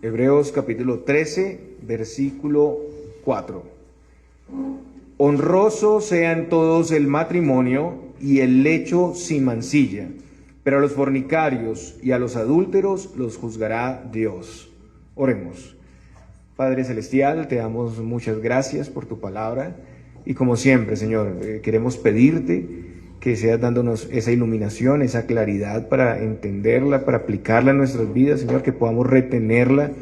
Hebreos capítulo 13, versículo 4. Honroso sea en todos el matrimonio y el lecho sin mancilla, pero a los fornicarios y a los adúlteros los juzgará Dios. Oremos. Padre Celestial, te damos muchas gracias por tu palabra y como siempre, Señor, queremos pedirte que seas dándonos esa iluminación, esa claridad para entenderla, para aplicarla en nuestras vidas, Señor, que podamos retenerla,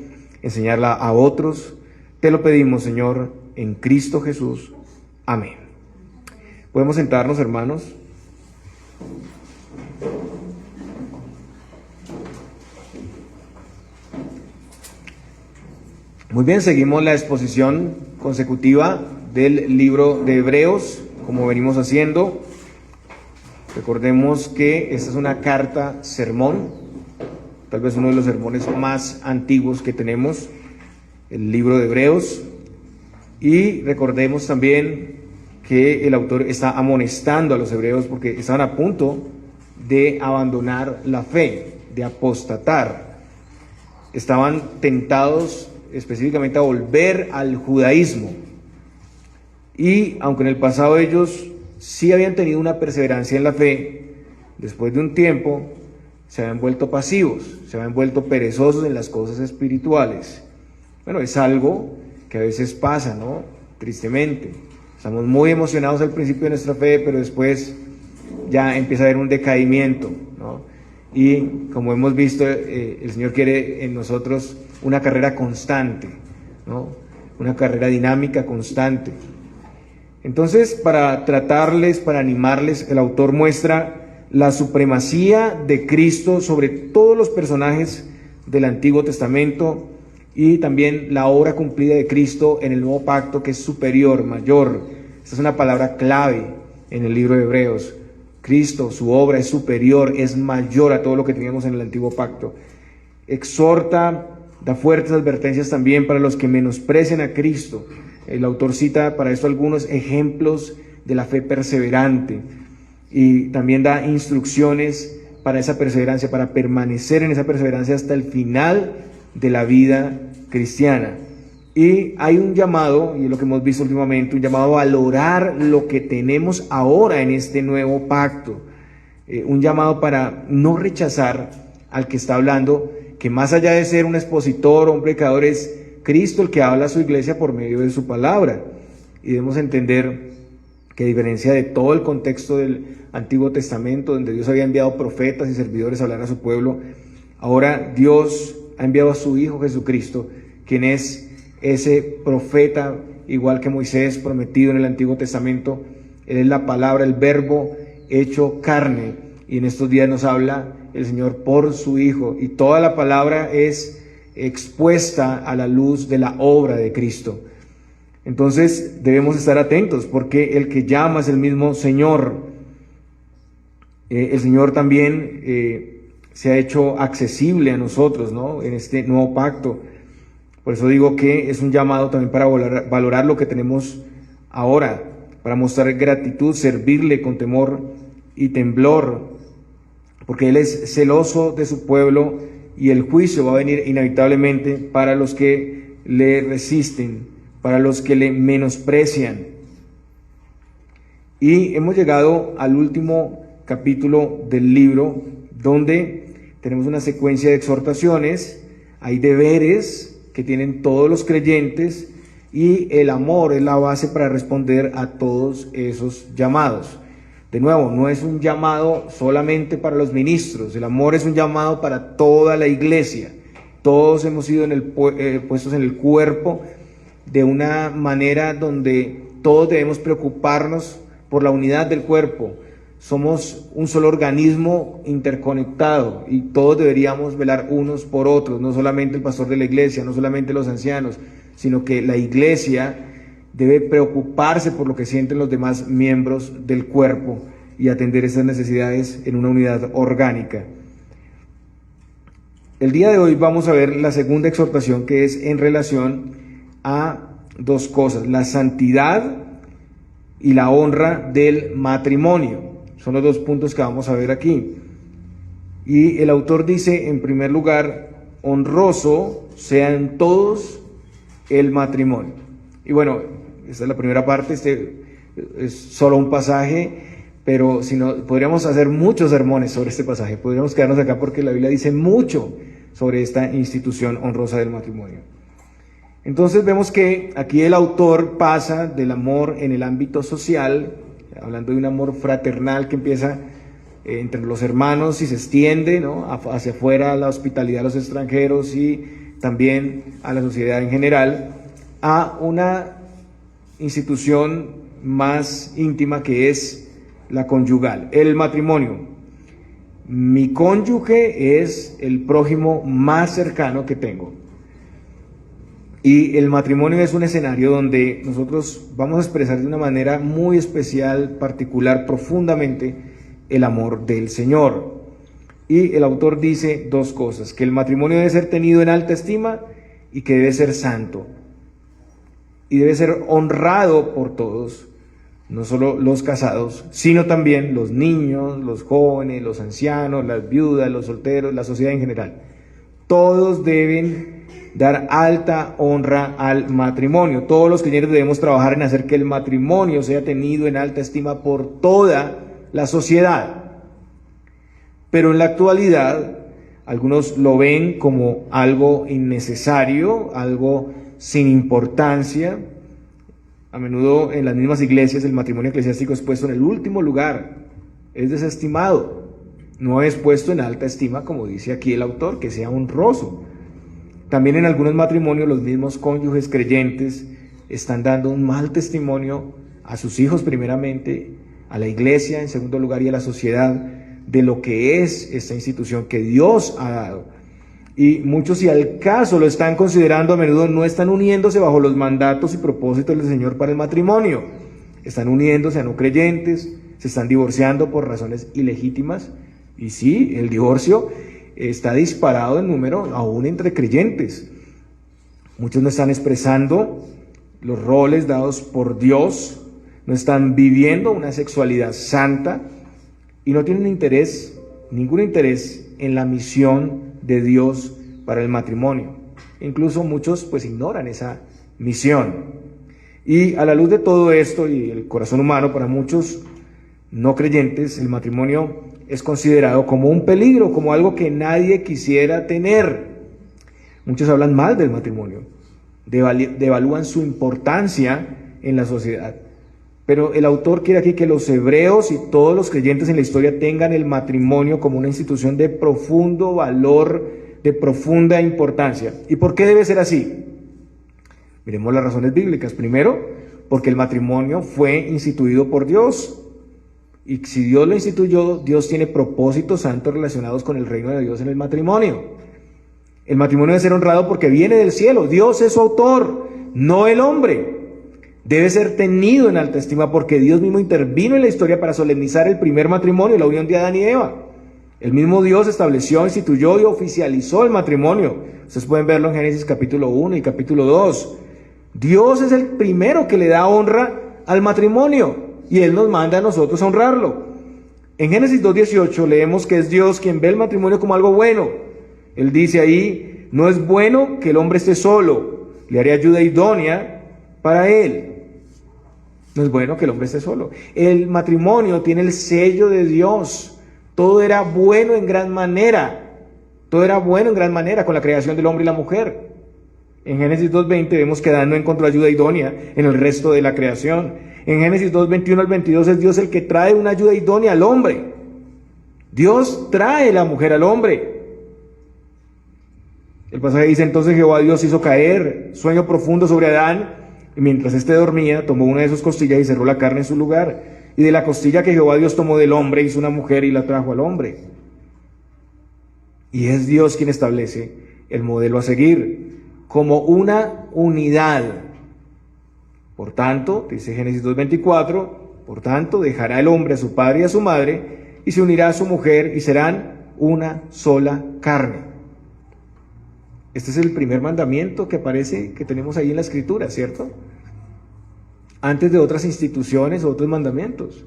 enseñarla a otros. Te lo pedimos, Señor, en Cristo Jesús. Amén. ¿Podemos sentarnos, hermanos? Muy bien, seguimos la exposición consecutiva del libro de Hebreos, como venimos haciendo. Recordemos que esta es una carta sermón, tal vez uno de los sermones más antiguos que tenemos, el libro de Hebreos. Y recordemos también que el autor está amonestando a los hebreos porque estaban a punto de abandonar la fe, de apostatar. Estaban tentados específicamente a volver al judaísmo. Y aunque en el pasado ellos sí habían tenido una perseverancia en la fe, después de un tiempo se habían vuelto pasivos, se habían vuelto perezosos en las cosas espirituales. Bueno, es algo que a veces pasa, ¿no? Tristemente. Estamos muy emocionados al principio de nuestra fe, pero después ya empieza a haber un decaimiento, ¿no? Y como hemos visto, el Señor quiere en nosotros una carrera constante, ¿no? Una carrera dinámica constante. Entonces, para tratarles, para animarles, el autor muestra la supremacía de Cristo sobre todos los personajes del Antiguo Testamento y también la obra cumplida de Cristo en el Nuevo Pacto, que es superior, mayor. Esta es una palabra clave en el libro de Hebreos. Cristo, su obra es superior, es mayor a todo lo que teníamos en el Antiguo Pacto. Exhorta, da fuertes advertencias también para los que menosprecian a Cristo. El autor cita para esto algunos ejemplos de la fe perseverante y también da instrucciones para esa perseverancia, para permanecer en esa perseverancia hasta el final de la vida cristiana. Y hay un llamado, y es lo que hemos visto últimamente, un llamado a valorar lo que tenemos ahora en este nuevo pacto, un llamado para no rechazar al que está hablando, que más allá de ser un expositor o un predicador es Cristo el que habla a su iglesia por medio de su palabra. Y debemos entender que a diferencia de todo el contexto del Antiguo Testamento, donde Dios había enviado profetas y servidores a hablar a su pueblo, ahora Dios ha enviado a su Hijo Jesucristo, quien es ese profeta, igual que Moisés prometido en el Antiguo Testamento. Él es la palabra, el verbo hecho carne, y en estos días nos habla el Señor por su Hijo, y toda la palabra es expuesta a la luz de la obra de Cristo. Entonces debemos estar atentos, porque el que llama es el mismo Señor. El Señor también se ha hecho accesible a nosotros, ¿no? En este nuevo pacto. Por eso digo que es un llamado también para valorar lo que tenemos ahora, para mostrar gratitud, servirle con temor y temblor, porque Él es celoso de su pueblo y el juicio va a venir inevitablemente para los que le resisten, para los que le menosprecian. Y hemos llegado al último capítulo del libro, donde tenemos una secuencia de exhortaciones, hay deberes que tienen todos los creyentes y el amor es la base para responder a todos esos llamados. De nuevo, no es un llamado solamente para los ministros, el amor es un llamado para toda la iglesia. Todos hemos sido puestos en el cuerpo de una manera donde todos debemos preocuparnos por la unidad del cuerpo. Somos un solo organismo interconectado y todos deberíamos velar unos por otros, no solamente el pastor de la iglesia, no solamente los ancianos, sino que la iglesia debe preocuparse por lo que sienten los demás miembros del cuerpo y atender esas necesidades en una unidad orgánica. El día de hoy vamos a ver la segunda exhortación, que es en relación a dos cosas: la santidad y la honra del matrimonio. Son los dos puntos que vamos a ver aquí. Y el autor dice, en primer lugar, honroso sean todos el matrimonio. Y bueno, esta es la primera parte, este es solo un pasaje, pero si no, podríamos hacer muchos sermones sobre este pasaje, podríamos quedarnos acá porque la Biblia dice mucho sobre esta institución honrosa del matrimonio. Entonces vemos que aquí el autor pasa del amor en el ámbito social, hablando de un amor fraternal que empieza entre los hermanos y se extiende, ¿no?, hacia afuera, a la hospitalidad a los extranjeros y también a la sociedad en general, a una institución más íntima que es la conyugal, el matrimonio. Mi cónyuge es el prójimo más cercano que tengo. Y el matrimonio es un escenario donde nosotros vamos a expresar de una manera muy especial, particular, profundamente el amor del Señor. Y el autor dice dos cosas: que el matrimonio debe ser tenido en alta estima y que debe ser santo. Y debe ser honrado por todos, no solo los casados, sino también los niños, los jóvenes, los ancianos, las viudas, los solteros, la sociedad en general. Todos deben dar alta honra al matrimonio. Todos los creyentes debemos trabajar en hacer que el matrimonio sea tenido en alta estima por toda la sociedad. Pero en la actualidad, algunos lo ven como algo innecesario, algo sin importancia. A menudo en las mismas iglesias el matrimonio eclesiástico es puesto en el último lugar, es desestimado, no es puesto en alta estima, como dice aquí el autor, que sea honroso. También en algunos matrimonios los mismos cónyuges creyentes están dando un mal testimonio a sus hijos primeramente, a la iglesia en segundo lugar y a la sociedad de lo que es esta institución que Dios ha dado. Y muchos, si al caso lo están considerando, a menudo no están uniéndose bajo los mandatos y propósitos del Señor para el matrimonio. Están uniéndose a no creyentes, se están divorciando por razones ilegítimas. Y sí, el divorcio está disparado en número aún entre creyentes. Muchos no están expresando los roles dados por Dios, no están viviendo una sexualidad santa y no tienen interés, ningún interés en la misión de Dios para el matrimonio. Incluso muchos pues ignoran esa misión. Y a la luz de todo esto y el corazón humano, para muchos no creyentes, el matrimonio es considerado como un peligro, como algo que nadie quisiera tener. Muchos hablan mal del matrimonio, devalúan su importancia en la sociedad. Pero el autor quiere aquí que los hebreos y todos los creyentes en la historia tengan el matrimonio como una institución de profundo valor, de profunda importancia. ¿Y por qué debe ser así? Miremos las razones bíblicas. Primero, porque el matrimonio fue instituido por Dios. Y si Dios lo instituyó, Dios tiene propósitos santos relacionados con el reino de Dios en el matrimonio. El matrimonio debe ser honrado porque viene del cielo. Dios es su autor, no el hombre. Debe ser tenido en alta estima porque Dios mismo intervino en la historia para solemnizar el primer matrimonio, la unión de Adán y Eva. El mismo Dios estableció, instituyó y oficializó el matrimonio. Ustedes pueden verlo en Génesis capítulo 1 y capítulo 2. Dios es el primero que le da honra al matrimonio y Él nos manda a nosotros a honrarlo. En Génesis 2:18 leemos que es Dios quien ve el matrimonio como algo bueno. Él dice ahí: no es bueno que el hombre esté solo, le haré ayuda idónea para él. No es bueno que el hombre esté solo. El matrimonio tiene el sello de Dios. Todo era bueno en gran manera. Todo era bueno en gran manera con la creación del hombre y la mujer. En Génesis 2:20 vemos que Adán no encontró ayuda idónea en el resto de la creación. En Génesis 2:21 al 22 es Dios el que trae una ayuda idónea al hombre. Dios trae la mujer al hombre. El pasaje dice: entonces Jehová Dios hizo caer sueño profundo sobre Adán, y mientras éste dormía, tomó una de sus costillas y cerró la carne en su lugar. Y de la costilla que Jehová Dios tomó del hombre, hizo una mujer y la trajo al hombre. Y es Dios quien establece el modelo a seguir, como una unidad. Por tanto, dice Génesis 2:24, por tanto, dejará el hombre a su padre y a su madre, y se unirá a su mujer, y serán una sola carne. Este es el primer mandamiento que aparece, que tenemos ahí en la Escritura, ¿cierto? Antes de otras instituciones o otros mandamientos.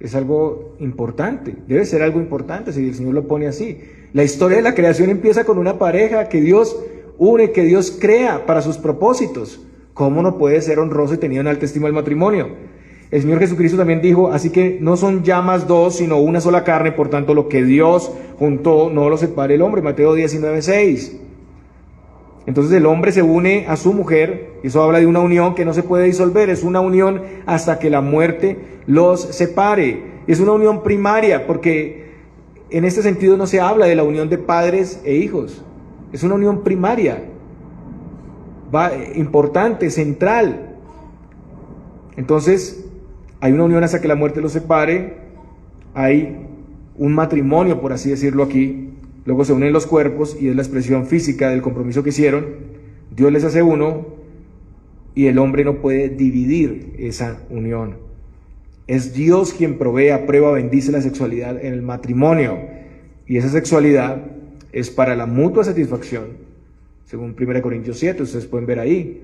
Es algo importante, debe ser algo importante si el Señor lo pone así. La historia de la creación empieza con una pareja que Dios une, que Dios crea para sus propósitos. ¿Cómo no puede ser honroso y tenido en alta estima el matrimonio? El Señor Jesucristo también dijo, así que no son ya más dos, sino una sola carne, por tanto lo que Dios juntó no lo separe el hombre. Mateo 19:6. Entonces el hombre se une a su mujer, y eso habla de una unión que no se puede disolver, es una unión hasta que la muerte los separe. Es una unión primaria, porque en este sentido no se habla de la unión de padres e hijos, es una unión primaria, importante, central. Entonces hay una unión hasta que la muerte los separe, hay un matrimonio, por así decirlo aquí. Luego se unen los cuerpos y es la expresión física del compromiso que hicieron. Dios les hace uno y el hombre no puede dividir esa unión. Es Dios quien provee, aprueba, bendice la sexualidad en el matrimonio. Y esa sexualidad es para la mutua satisfacción, según 1 Corintios 7, ustedes pueden ver ahí.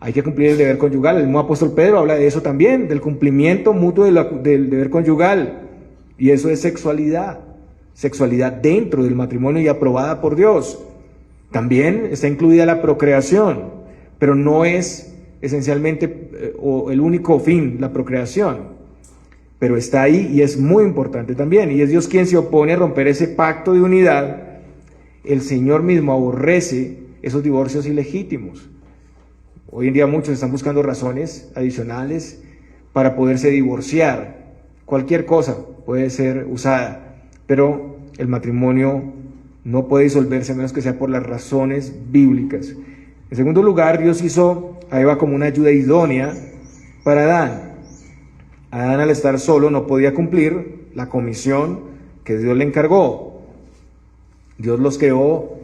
Hay que cumplir el deber conyugal. El mismo apóstol Pedro habla de eso también, del cumplimiento mutuo del deber conyugal. Y eso es sexualidad. Sexualidad dentro del matrimonio y aprobada por Dios. También está incluida la procreación, pero no es esencialmente o el único fin la procreación, pero está ahí y es muy importante también, y es Dios quien se opone a romper ese pacto de unidad. El Señor mismo aborrece esos divorcios ilegítimos. Hoy en día muchos están buscando razones adicionales para poderse divorciar. Cualquier cosa puede ser usada, pero el matrimonio no puede disolverse a menos que sea por las razones bíblicas. En segundo lugar, Dios hizo a Eva como una ayuda idónea para Adán. Adán, al estar solo, no podía cumplir la comisión que Dios le encargó. Dios los creó,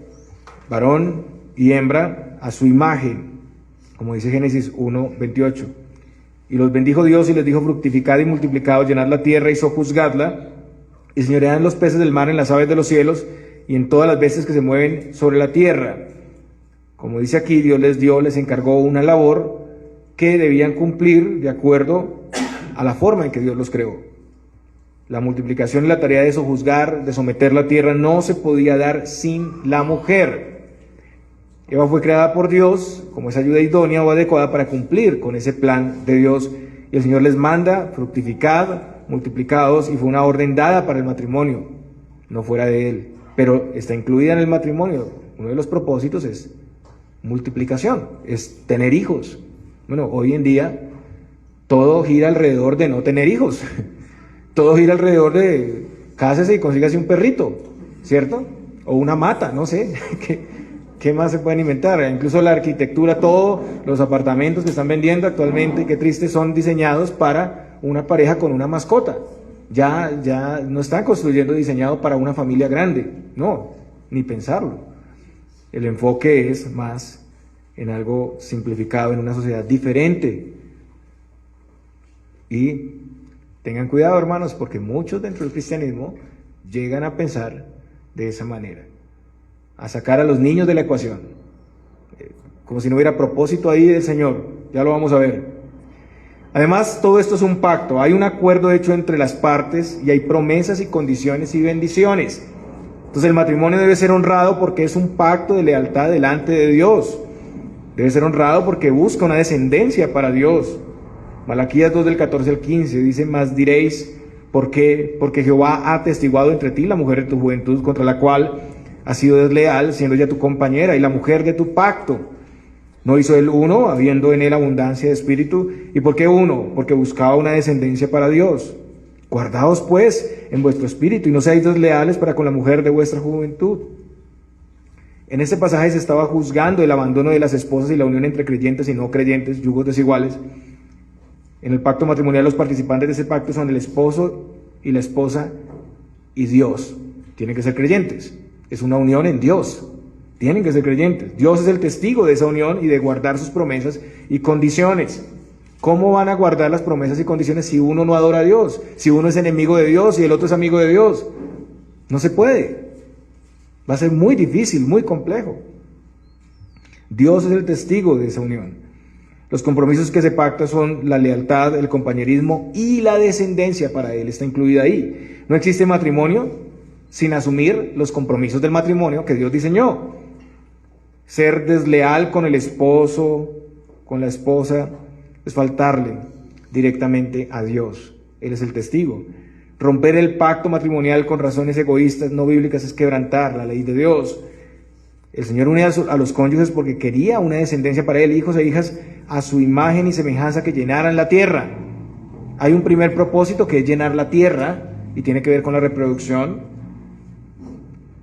varón y hembra, a su imagen, como dice Génesis 1:28. Y los bendijo Dios y les dijo: fructificad y multiplicaos, llenad la tierra y sojuzgadla, y señoread en los peces del mar, en las aves de los cielos, y en todas las bestias que se mueven sobre la tierra. Como dice aquí, Dios les encargó una labor que debían cumplir de acuerdo a la forma en que Dios los creó. La multiplicación y la tarea de sojuzgar, de someter la tierra, no se podía dar sin la mujer. Eva fue creada por Dios como esa ayuda idónea o adecuada para cumplir con ese plan de Dios, y el Señor les manda: fructificad, multiplicados, y fue una orden dada para el matrimonio, no fuera de él, pero está incluida en el matrimonio. Uno de los propósitos es multiplicación, es tener hijos. Bueno, hoy en día todo gira alrededor de no tener hijos, todo gira alrededor de cásese y consígase un perrito, ¿cierto? O una mata, no sé, ¿qué más se pueden inventar? Incluso la arquitectura, todos los apartamentos que están vendiendo actualmente, qué triste, son diseñados para una pareja con una mascota. Ya no están construyendo diseñado para una familia grande, no, ni pensarlo. El enfoque es más en algo simplificado, en una sociedad diferente. Y tengan cuidado, hermanos, porque muchos dentro del cristianismo llegan a pensar de esa manera, a sacar a los niños de la ecuación, como si no hubiera propósito ahí del Señor. Ya lo vamos a ver. Además, todo esto es un pacto, hay un acuerdo hecho entre las partes y hay promesas y condiciones y bendiciones. Entonces el matrimonio debe ser honrado porque es un pacto de lealtad delante de Dios. Debe ser honrado porque busca una descendencia para Dios. Malaquías 2 del 14 al 15 dice: mas diréis, ¿por qué? Porque Jehová ha atestiguado entre ti la mujer de tu juventud, contra la cual has sido desleal, siendo ya tu compañera y la mujer de tu pacto. ¿No hizo él uno, habiendo en él abundancia de espíritu? ¿Y por qué uno? Porque buscaba una descendencia para Dios. Guardaos pues en vuestro espíritu y no seáis desleales para con la mujer de vuestra juventud. En este pasaje se estaba juzgando el abandono de las esposas y la unión entre creyentes y no creyentes, yugos desiguales. En el pacto matrimonial, los participantes de ese pacto son el esposo y la esposa y Dios. Tienen que ser creyentes. Es una unión en Dios. Tienen que ser creyentes. Dios es el testigo de esa unión y de guardar sus promesas y condiciones. ¿Cómo van a guardar las promesas y condiciones si uno no adora a Dios? Si uno es enemigo de Dios y el otro es amigo de Dios. No se puede. Va a ser muy difícil, muy complejo. Dios es el testigo de esa unión. Los compromisos que se pactan son la lealtad, el compañerismo y la descendencia para él. Está incluida ahí. No existe matrimonio sin asumir los compromisos del matrimonio que Dios diseñó. Ser desleal con el esposo, con la esposa, es faltarle directamente a Dios. Él es el testigo. Romper el pacto matrimonial con razones egoístas, no bíblicas, es quebrantar la ley de Dios. El Señor une a los cónyuges porque quería una descendencia para él, hijos e hijas a su imagen y semejanza que llenaran la tierra. Hay un primer propósito que es llenar la tierra y tiene que ver con la reproducción,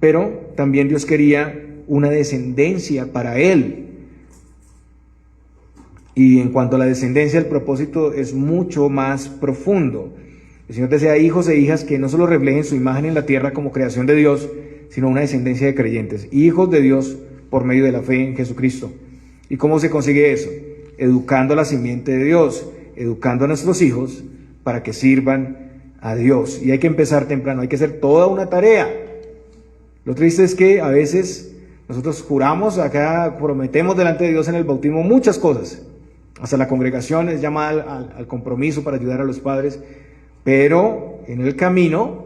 pero también Dios quería una descendencia para él. Y en cuanto a la descendencia, el propósito es mucho más profundo. El Señor desea hijos e hijas que no solo reflejen su imagen en la tierra como creación de Dios, sino una descendencia de creyentes, hijos de Dios por medio de la fe en Jesucristo. ¿Y cómo se consigue eso? Educando a la simiente de Dios, educando a nuestros hijos para que sirvan a Dios. Y hay que empezar temprano, hay que hacer toda una tarea. Lo triste es que a veces nosotros juramos, acá prometemos delante de Dios en el bautismo muchas cosas. Hasta la congregación es llamada al compromiso para ayudar a los padres, pero en el camino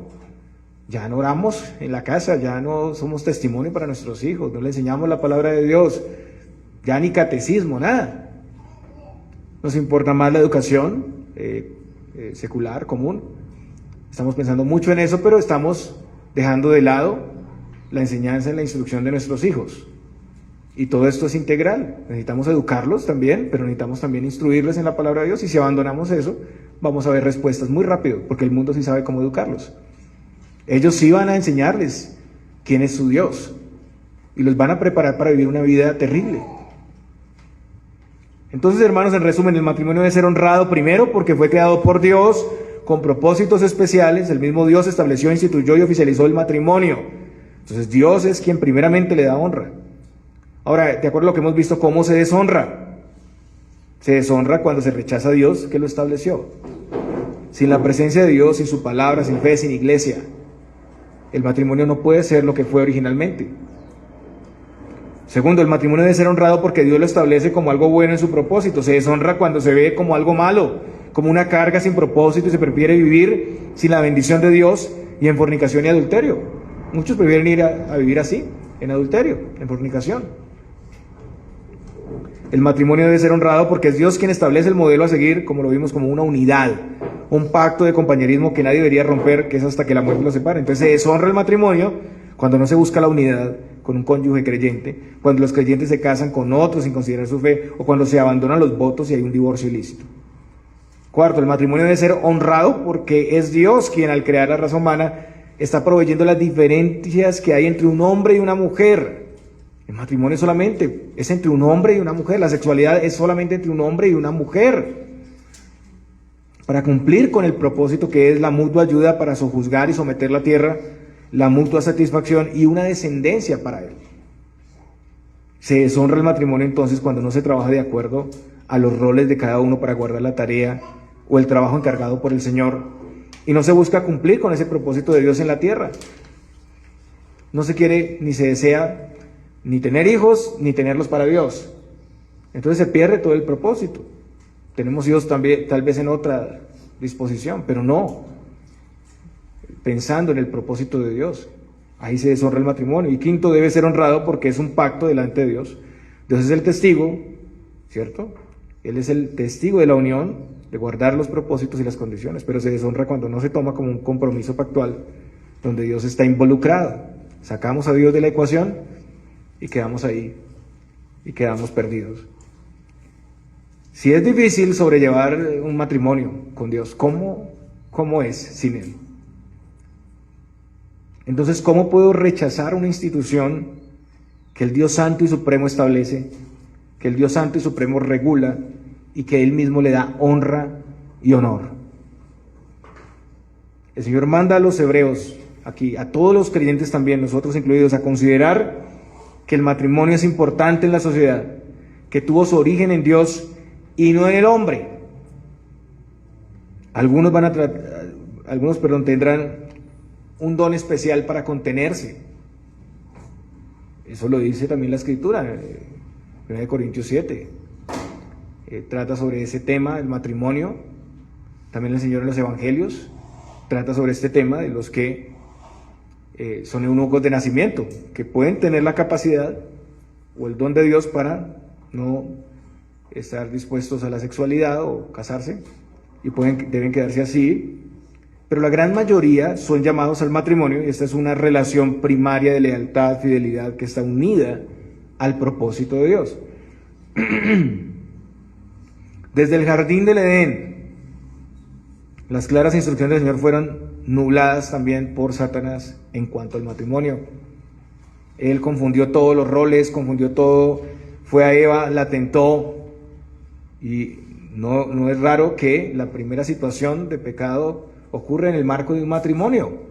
ya no oramos en la casa, ya no somos testimonio para nuestros hijos, no le enseñamos la palabra de Dios, ya ni catecismo, nada. Nos importa más la educación secular, común. Estamos pensando mucho en eso, pero estamos dejando de lado la enseñanza y la instrucción de nuestros hijos. Y todo esto es integral. Necesitamos educarlos también, pero necesitamos también instruirles en la palabra de Dios. Y si abandonamos eso, vamos a ver respuestas muy rápido, porque el mundo sí sabe cómo educarlos. Ellos sí van a enseñarles quién es su Dios y los van a preparar para vivir una vida terrible. Entonces, hermanos, en resumen, el matrimonio debe ser honrado primero porque fue creado por Dios con propósitos especiales. El mismo Dios estableció, instituyó y oficializó el matrimonio. Entonces, Dios es quien primeramente le da honra. Ahora, de acuerdo a lo que hemos visto, ¿cómo se deshonra? Se deshonra cuando se rechaza a Dios que lo estableció. Sin la presencia de Dios, sin su palabra, sin fe, sin iglesia, el matrimonio no puede ser lo que fue originalmente. Segundo, el matrimonio debe ser honrado porque Dios lo establece como algo bueno en su propósito. Se deshonra cuando se ve como algo malo, como una carga sin propósito y se prefiere vivir sin la bendición de Dios y en fornicación y adulterio. Muchos prefieren ir a vivir así, en adulterio, en fornicación. El matrimonio debe ser honrado porque es Dios quien establece el modelo a seguir, como lo vimos, como una unidad, un pacto de compañerismo que nadie debería romper, que es hasta que la muerte los separe. Entonces se deshonra el matrimonio cuando no se busca la unidad con un cónyuge creyente, cuando los creyentes se casan con otros sin considerar su fe, o cuando se abandonan los votos y hay un divorcio ilícito. Cuarto, el matrimonio debe ser honrado porque es Dios quien al crear la raza humana está proveyendo las diferencias que hay entre un hombre y una mujer. El matrimonio solamente es entre un hombre y una mujer, la sexualidad es solamente entre un hombre y una mujer, para cumplir con el propósito que es la mutua ayuda para sojuzgar y someter la tierra, la mutua satisfacción y una descendencia para él. Se deshonra el matrimonio entonces cuando no se trabaja de acuerdo a los roles de cada uno para guardar la tarea o el trabajo encargado por el Señor, y no se busca cumplir con ese propósito de Dios en la tierra. No se quiere ni se desea ni tener hijos, ni tenerlos para Dios. Entonces se pierde todo el propósito. Tenemos hijos también, tal vez en otra disposición, pero no pensando en el propósito de Dios. Ahí se deshonra el matrimonio. Y quinto, debe ser honrado porque es un pacto delante de Dios. Dios es el testigo, ¿cierto? Él es el testigo de la unión, de guardar los propósitos y las condiciones, pero se deshonra cuando no se toma como un compromiso pactual, donde Dios está involucrado. Sacamos a Dios de la ecuación y quedamos ahí, y quedamos perdidos. Si es difícil sobrellevar un matrimonio con Dios, ¿cómo es sin Él? Entonces, ¿cómo puedo rechazar una institución que el Dios Santo y Supremo establece, que el Dios Santo y Supremo regula y que Él mismo le da honra y honor? El Señor manda a los hebreos, aquí, a todos los creyentes también, nosotros incluidos, a considerar que el matrimonio es importante en la sociedad, que tuvo su origen en Dios y no en el hombre. Algunos tendrán un don especial para contenerse. Eso lo dice también la Escritura, 1 Corintios 7. Trata sobre ese tema, el matrimonio. También el Señor en los Evangelios trata sobre este tema de los que son eunucos de nacimiento, que pueden tener la capacidad o el don de Dios para no estar dispuestos a la sexualidad o casarse, y deben quedarse así, pero la gran mayoría son llamados al matrimonio, y esta es una relación primaria de lealtad, fidelidad, que está unida al propósito de Dios. Desde el jardín del Edén, las claras instrucciones del Señor fueron nubladas también por Satanás en cuanto al matrimonio. Él confundió todos los roles, confundió todo, fue a Eva, la tentó, y no es raro que la primera situación de pecado ocurre en el marco de un matrimonio.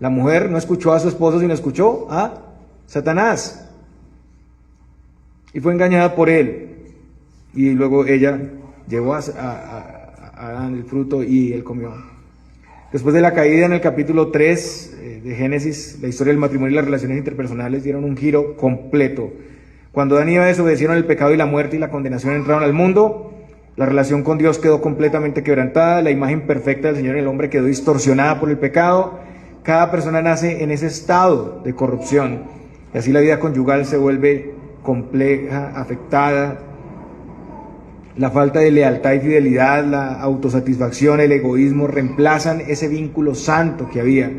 La mujer no escuchó a su esposo, sino escuchó a Satanás, y fue engañada por él, y luego ella llevó a Adán el fruto y él comió. Después de la caída, en el capítulo 3 de Génesis, la historia del matrimonio y las relaciones interpersonales dieron un giro completo. Cuando Adán y Eva desobedecieron, el pecado y la muerte y la condenación entraron al mundo, la relación con Dios quedó completamente quebrantada, la imagen perfecta del Señor en el hombre quedó distorsionada por el pecado. Cada persona nace en ese estado de corrupción, y así la vida conyugal se vuelve compleja, afectada. La falta de lealtad y fidelidad, la autosatisfacción, el egoísmo reemplazan ese vínculo santo que había,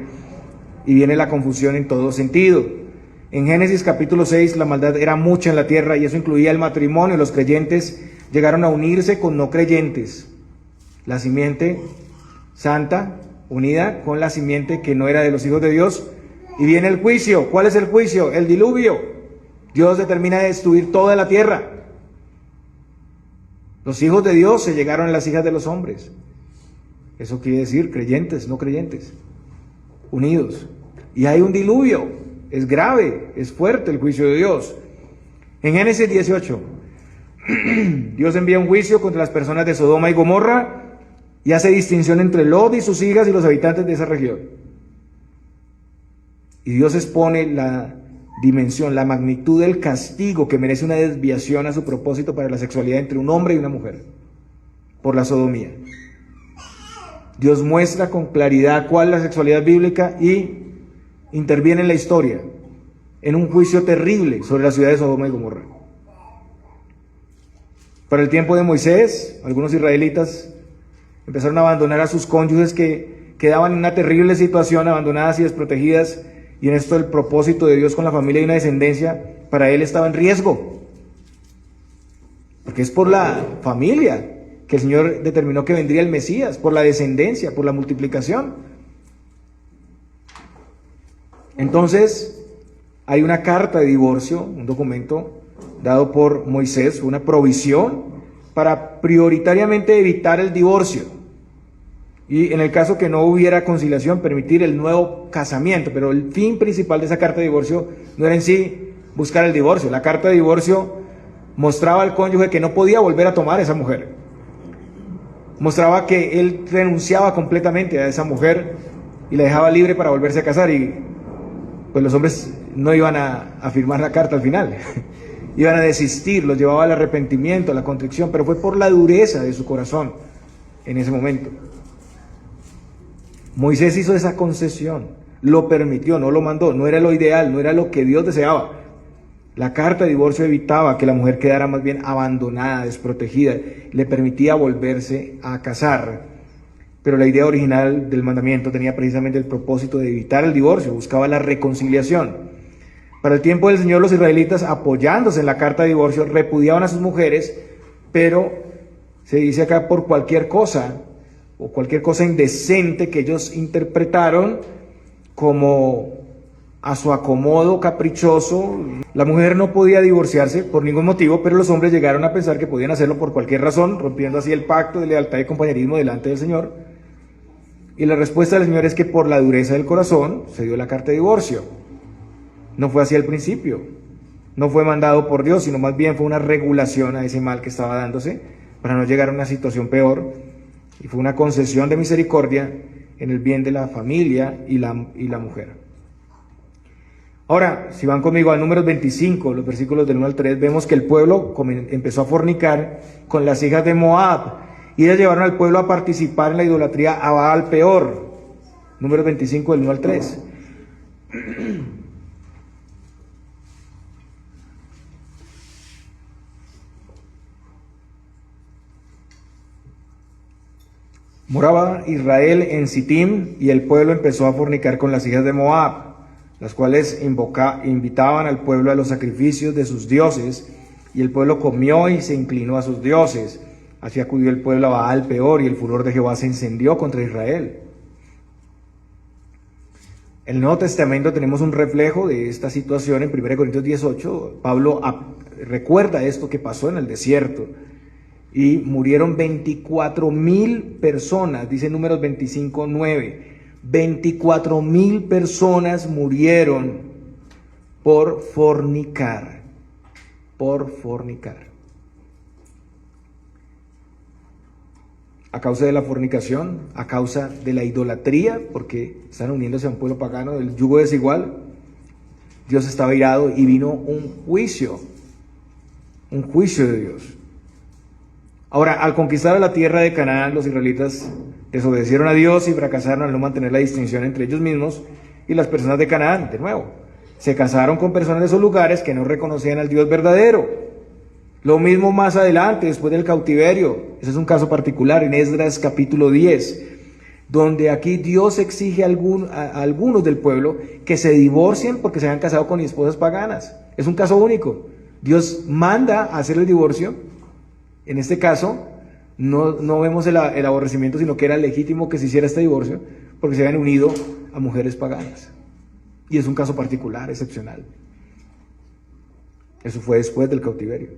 y viene la confusión en todo sentido. En Génesis capítulo 6 la maldad era mucha en la tierra, y eso incluía el matrimonio. Los creyentes llegaron a unirse con no creyentes. La simiente santa unida con la simiente que no era de los hijos de Dios, y viene el juicio. ¿Cuál es el juicio? El diluvio. Dios determina destruir toda la tierra. Los hijos de Dios se llegaron a las hijas de los hombres. Eso quiere decir creyentes, no creyentes, unidos. Y hay un diluvio. Es grave, es fuerte el juicio de Dios. En Génesis 18, Dios envía un juicio contra las personas de Sodoma y Gomorra y hace distinción entre Lot y sus hijas y los habitantes de esa región. Y Dios expone la dimensión, la magnitud del castigo que merece una desviación a su propósito para la sexualidad entre un hombre y una mujer, por la sodomía. Dios muestra con claridad cuál es la sexualidad bíblica y interviene en la historia, en un juicio terrible sobre la ciudad de Sodoma y Gomorra. Para el tiempo de Moisés, algunos israelitas empezaron a abandonar a sus cónyuges que quedaban en una terrible situación, abandonadas y desprotegidas, y en esto el propósito de Dios con la familia y una descendencia para él estaba en riesgo, porque es por la familia que el Señor determinó que vendría el Mesías, por la descendencia, por la multiplicación. Entonces hay una carta de divorcio, un documento dado por Moisés, una provisión para prioritariamente evitar el divorcio, y en el caso que no hubiera conciliación, permitir el nuevo casamiento. Pero el fin principal de esa carta de divorcio no era en sí buscar el divorcio. La carta de divorcio mostraba al cónyuge que no podía volver a tomar a esa mujer, mostraba que él renunciaba completamente a esa mujer y la dejaba libre para volverse a casar, y pues los hombres no iban a firmar la carta al final, iban a desistir, los llevaba al arrepentimiento, a la contrición, pero fue por la dureza de su corazón en ese momento. Moisés hizo esa concesión, lo permitió, no lo mandó, no era lo ideal, no era lo que Dios deseaba. La carta de divorcio evitaba que la mujer quedara más bien abandonada, desprotegida, le permitía volverse a casar. Pero la idea original del mandamiento tenía precisamente el propósito de evitar el divorcio, buscaba la reconciliación. Para el tiempo del Señor, los israelitas, apoyándose en la carta de divorcio, repudiaban a sus mujeres, pero se dice acá por cualquier cosa, o cualquier cosa indecente que ellos interpretaron como a su acomodo caprichoso. La mujer no podía divorciarse por ningún motivo, pero los hombres llegaron a pensar que podían hacerlo por cualquier razón, rompiendo así el pacto de lealtad y compañerismo delante del Señor. Y la respuesta del Señor es que por la dureza del corazón se dio la carta de divorcio. No fue así al principio, no fue mandado por Dios, sino más bien fue una regulación a ese mal que estaba dándose para no llegar a una situación peor. Y fue una concesión de misericordia en el bien de la familia y la mujer. Ahora, si van conmigo al Números 25, los versículos del 1 al 3, vemos que el pueblo empezó a fornicar con las hijas de Moab, y ellas llevaron al pueblo a participar en la idolatría a Baal Peor. Números 25, del 1 al 3. Moraba Israel en Sittim y el pueblo empezó a fornicar con las hijas de Moab, las cuales invitaban al pueblo a los sacrificios de sus dioses, y el pueblo comió y se inclinó a sus dioses. Así acudió el pueblo a Baal peor, y el furor de Jehová se encendió contra Israel. En el Nuevo Testamento tenemos un reflejo de esta situación en 1 Corintios 18. Pablo recuerda esto que pasó en el desierto. Y murieron 24,000 personas, dice Números 25:9. 24,000 personas murieron por fornicar. Por fornicar. A causa de la fornicación, a causa de la idolatría, porque están uniéndose a un pueblo pagano, del yugo desigual, Dios estaba irado y vino un juicio de Dios. Ahora, al conquistar la tierra de Canaán, los israelitas desobedecieron a Dios y fracasaron al no mantener la distinción entre ellos mismos y las personas de Canaán. De nuevo, se casaron con personas de esos lugares que no reconocían al Dios verdadero. Lo mismo más adelante, después del cautiverio. Ese es un caso particular en Esdras capítulo 10, donde aquí Dios exige a algunos del pueblo que se divorcien porque se han casado con esposas paganas. Es un caso único. Dios manda a hacer el divorcio. En este caso, no vemos el aborrecimiento, sino que era legítimo que se hiciera este divorcio porque se habían unido a mujeres paganas. Y es un caso particular, excepcional. Eso fue después del cautiverio.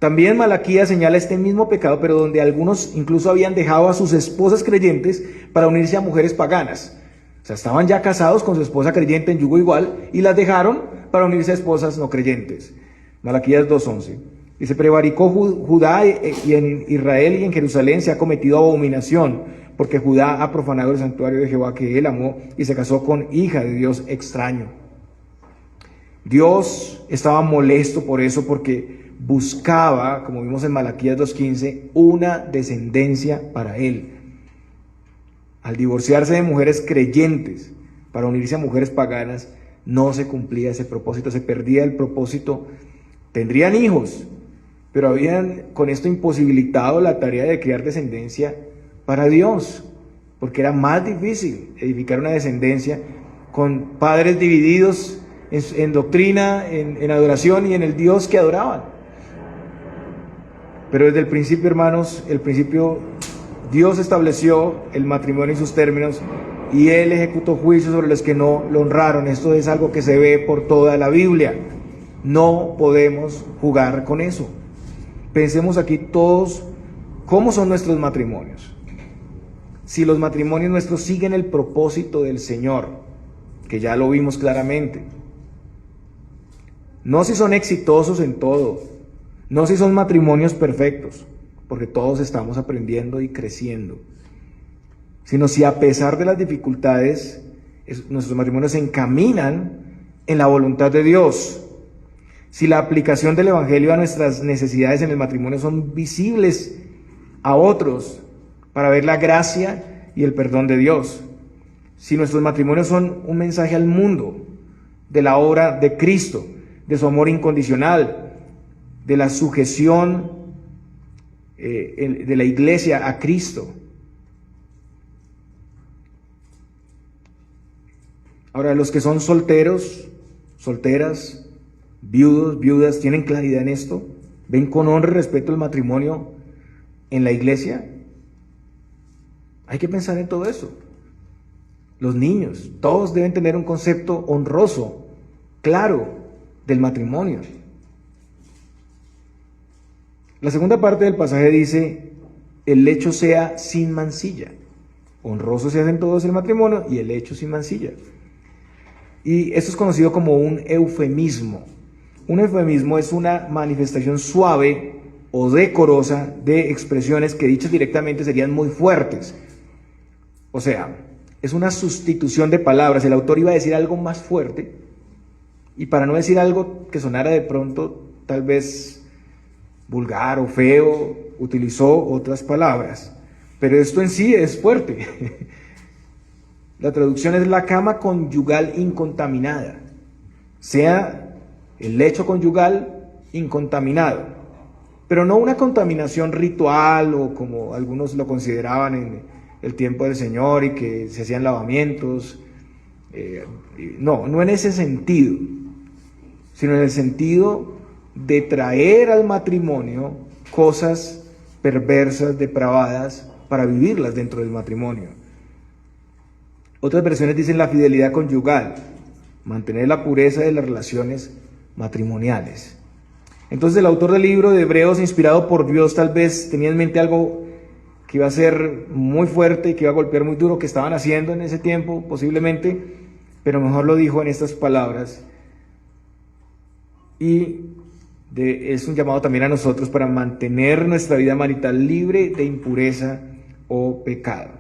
También Malaquías señala este mismo pecado, pero donde algunos incluso habían dejado a sus esposas creyentes para unirse a mujeres paganas. O sea, estaban ya casados con su esposa creyente en yugo igual y las dejaron para unirse a esposas no creyentes. Malaquías 2:11. Dice, prevaricó Judá y en Israel y en Jerusalén se ha cometido abominación, porque Judá ha profanado el santuario de Jehová que él amó y se casó con hija de Dios extraño. Dios estaba molesto por eso, porque buscaba, como vimos en Malaquías 2:15, una descendencia para él. Al divorciarse de mujeres creyentes para unirse a mujeres paganas, no se cumplía ese propósito, se perdía el propósito. Tendrían hijos, pero habían con esto imposibilitado la tarea de crear descendencia para Dios, porque era más difícil edificar una descendencia con padres divididos en doctrina, en adoración y en el Dios que adoraban. Pero desde el principio, hermanos, Dios estableció el matrimonio y sus términos, y Él ejecutó juicios sobre los que no lo honraron. Esto es algo que se ve por toda la Biblia. No podemos jugar con eso. Pensemos aquí todos cómo son nuestros matrimonios. Si los matrimonios nuestros siguen el propósito del Señor, que ya lo vimos claramente. No si son exitosos en todo, no si son matrimonios perfectos, porque todos estamos aprendiendo y creciendo, sino si a pesar de las dificultades, nuestros matrimonios se encaminan en la voluntad de Dios. Si la aplicación del Evangelio a nuestras necesidades en el matrimonio son visibles a otros para ver la gracia y el perdón de Dios. Si nuestros matrimonios son un mensaje al mundo de la obra de Cristo, de su amor incondicional, de la sujeción de la iglesia a Cristo. Ahora, los que son solteros, solteras, viudos, viudas, ¿tienen claridad en esto? ¿Ven con honra y respeto el matrimonio en la iglesia? Hay que pensar en todo eso. Los niños, todos deben tener un concepto honroso, claro, del matrimonio. La segunda parte del pasaje dice, el lecho sea sin mancilla. Honroso se hacen todos el matrimonio y el lecho sin mancilla. Y esto es conocido como un eufemismo. Un eufemismo es una manifestación suave o decorosa de expresiones que dichas directamente serían muy fuertes. O sea, es una sustitución de palabras. El autor iba a decir algo más fuerte y para no decir algo que sonara de pronto tal vez vulgar o feo, utilizó otras palabras. Pero esto en sí es fuerte. La traducción es la cama conyugal incontaminada, sea el lecho conyugal incontaminado, pero no una contaminación ritual o como algunos lo consideraban el tiempo del Señor y que se hacían lavamientos. No en ese sentido, sino en el sentido de traer al matrimonio cosas perversas, depravadas, para vivirlas dentro del matrimonio. Otras versiones dicen la fidelidad conyugal, mantener la pureza de las relaciones matrimoniales. Entonces el autor del libro de Hebreos, inspirado por Dios, tal vez tenía en mente algo que iba a ser muy fuerte y que iba a golpear muy duro, que estaban haciendo en ese tiempo posiblemente, pero mejor lo dijo en estas palabras. Y es un llamado también a nosotros para mantener nuestra vida marital libre de impureza o pecado.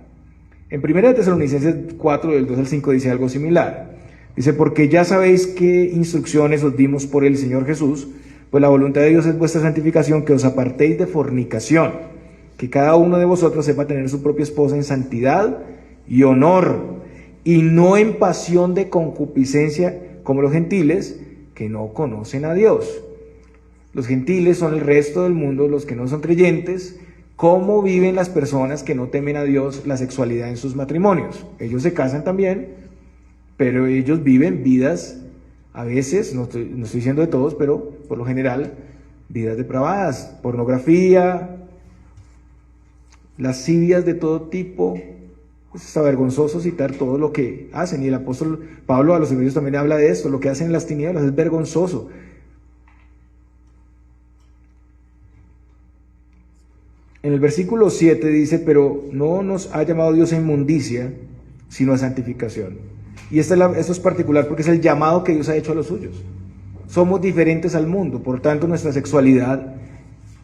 En 1 Tesalonicenses 4, del 2 al 5 dice algo similar. Dice, porque ya sabéis qué instrucciones os dimos por el Señor Jesús, pues la voluntad de Dios es vuestra santificación, que os apartéis de fornicación, que cada uno de vosotros sepa tener su propia esposa en santidad y honor, y no en pasión de concupiscencia como los gentiles, que no conocen a Dios. Los gentiles son el resto del mundo, los que no son creyentes. ¿Cómo viven las personas que no temen a Dios la sexualidad en sus matrimonios? Ellos se casan también, pero ellos viven vidas, a veces, no estoy diciendo de todos, pero por lo general, vidas depravadas, pornografía, lascivias de todo tipo. Es hasta vergonzoso citar todo lo que hacen, y el apóstol Pablo a los Efesios también habla de esto. Lo que hacen en las tinieblas es vergonzoso. En el versículo 7 dice, pero no nos ha llamado Dios a inmundicia, sino a santificación. Y esto es particular porque es el llamado que Dios ha hecho a los suyos. Somos diferentes al mundo, por tanto nuestra sexualidad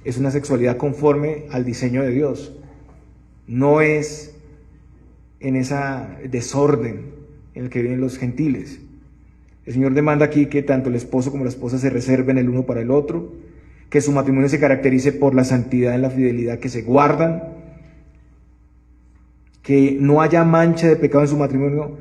es una sexualidad conforme al diseño de Dios. No es en ese desorden en el que viven los gentiles. El Señor demanda aquí que tanto el esposo como la esposa se reserven el uno para el otro, que su matrimonio se caracterice por la santidad y la fidelidad que se guardan, que no haya mancha de pecado en su matrimonio.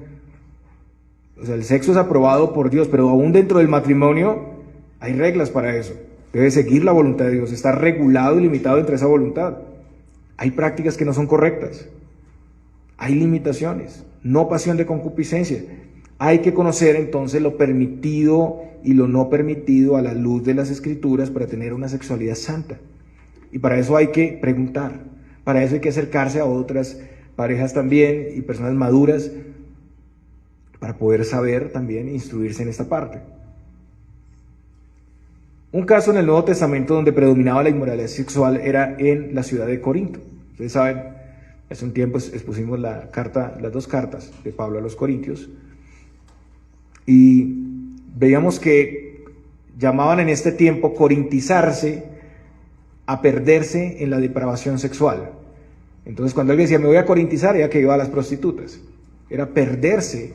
O sea, el sexo es aprobado por Dios, pero aún dentro del matrimonio hay reglas para eso. Debe seguir la voluntad de Dios, está regulado y limitado entre esa voluntad. Hay prácticas que no son correctas, hay limitaciones, no pasión de concupiscencia. Hay que conocer entonces lo permitido y lo no permitido a la luz de las Escrituras para tener una sexualidad santa. Y para eso hay que preguntar, para eso hay que acercarse a otras parejas también y personas maduras para poder saber también instruirse en esta parte. Un caso en el Nuevo Testamento donde predominaba la inmoralidad sexual era en la ciudad de Corinto. Ustedes saben, hace un tiempo expusimos las dos cartas de Pablo a los Corintios, y veíamos que llamaban en este tiempo corintizarse a perderse en la depravación sexual. Entonces cuando alguien decía me voy a corintizar, ya que iba a las prostitutas, era perderse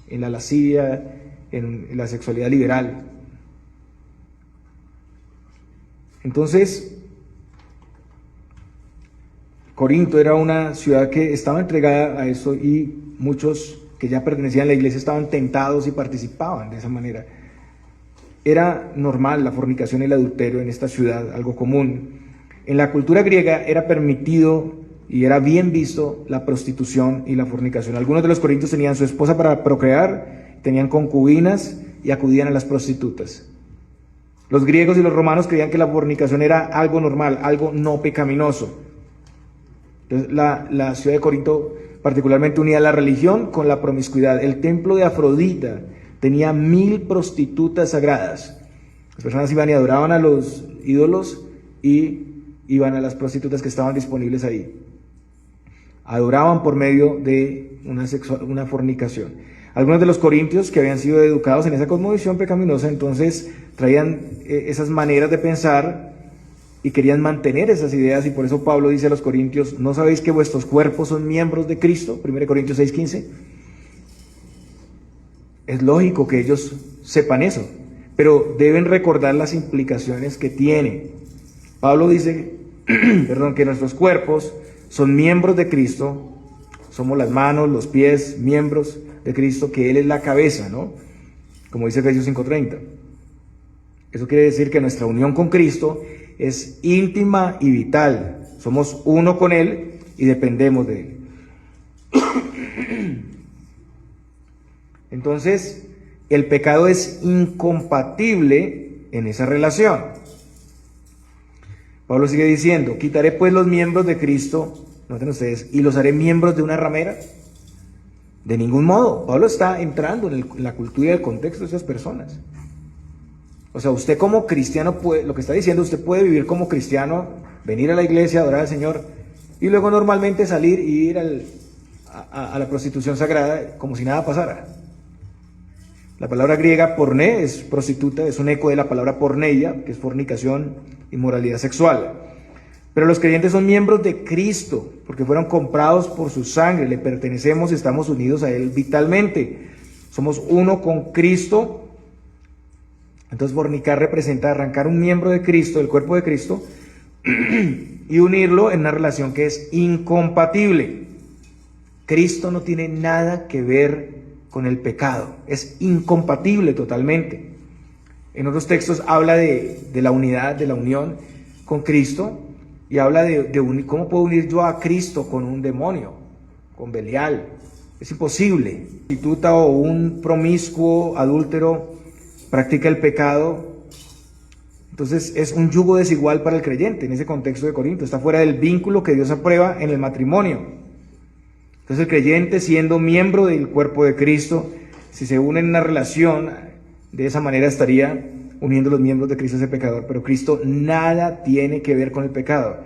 en la lascivia, en la sexualidad liberal. Entonces Corinto era una ciudad que estaba entregada a eso, y muchos que ya pertenecían a la iglesia estaban tentados y participaban de esa manera. Era normal la fornicación y el adulterio en esta ciudad, algo común. En la cultura griega era permitido y era bien visto la prostitución y la fornicación. Algunos de los corintios tenían su esposa para procrear, tenían concubinas y acudían a las prostitutas. Los griegos y los romanos creían que la fornicación era algo normal, algo no pecaminoso. Entonces, la ciudad de Corinto particularmente unía la religión con la promiscuidad. El templo de Afrodita tenía 1000 prostitutas sagradas. Las personas iban y adoraban a los ídolos y iban a las prostitutas que estaban disponibles ahí. Adoraban por medio de una fornicación. Algunos de los corintios que habían sido educados en esa cosmovisión pecaminosa, entonces traían esas maneras de pensar y querían mantener esas ideas, y por eso Pablo dice a los corintios, ¿no sabéis que vuestros cuerpos son miembros de Cristo? 1 Corintios 6:15. Es lógico que ellos sepan eso, pero deben recordar las implicaciones que tiene. Pablo dice, que nuestros cuerpos son miembros de Cristo, somos las manos, los pies, miembros de Cristo, que Él es la cabeza, ¿no? Como dice Efesios 5:30. Eso quiere decir que nuestra unión con Cristo es íntima y vital. Somos uno con Él y dependemos de Él. Entonces, el pecado es incompatible en esa relación. Pablo sigue diciendo, quitaré pues los miembros de Cristo, noten ustedes, y los haré miembros de una ramera. De ningún modo. Pablo está entrando en la cultura y el contexto de esas personas. O sea, usted como cristiano puede, lo que está diciendo, usted puede vivir como cristiano, venir a la iglesia, adorar al Señor, y luego normalmente salir y ir a la prostitución sagrada como si nada pasara. La palabra griega porné es prostituta, es un eco de la palabra porneia, que es fornicación, inmoralidad sexual. Pero los creyentes son miembros de Cristo, porque fueron comprados por su sangre, le pertenecemos y estamos unidos a Él vitalmente. Somos uno con Cristo. Entonces fornicar representa arrancar un miembro de Cristo, del cuerpo de Cristo, y unirlo en una relación que es incompatible. Cristo no tiene nada que ver con el pecado, es incompatible totalmente. En otros textos habla de la unidad, de la unión con Cristo, y habla de cómo puedo unir yo a Cristo con un demonio, con Belial. Es imposible. Si prostituta o un promiscuo adúltero practica el pecado, entonces es un yugo desigual para el creyente en ese contexto de Corinto. Está fuera del vínculo que Dios aprueba en el matrimonio. Entonces el creyente, siendo miembro del cuerpo de Cristo, si se une en una relación, de esa manera estaría uniendo los miembros de Cristo a ese pecador. Pero Cristo nada tiene que ver con el pecado.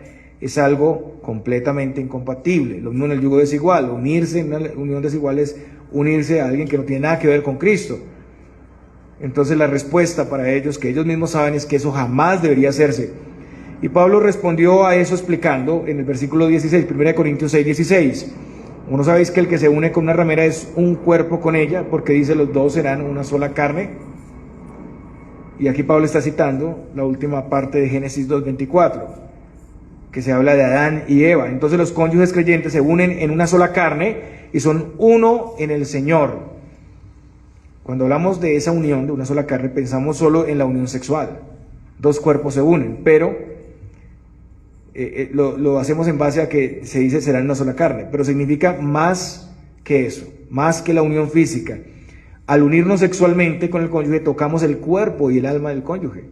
Es algo completamente incompatible. Lo mismo en el yugo desigual. Unirse en una unión desigual es unirse a alguien que no tiene nada que ver con Cristo. Entonces la respuesta para ellos, que ellos mismos saben, es que eso jamás debería hacerse. Y Pablo respondió a eso explicando en el versículo 16, 1 Corintios 6, 16. Uno sabéis que el que se une con una ramera es un cuerpo con ella, porque dice los dos serán una sola carne. Y aquí Pablo está citando la última parte de Génesis 2:24, que se habla de Adán y Eva. Entonces los cónyuges creyentes se unen en una sola carne y son uno en el Señor. Cuando hablamos de esa unión, de una sola carne, pensamos solo en la unión sexual. Dos cuerpos se unen, pero lo hacemos en base a que se dice serán una sola carne, pero significa más que eso, más que la unión física. Al unirnos sexualmente con el cónyuge, tocamos el cuerpo y el alma del cónyuge.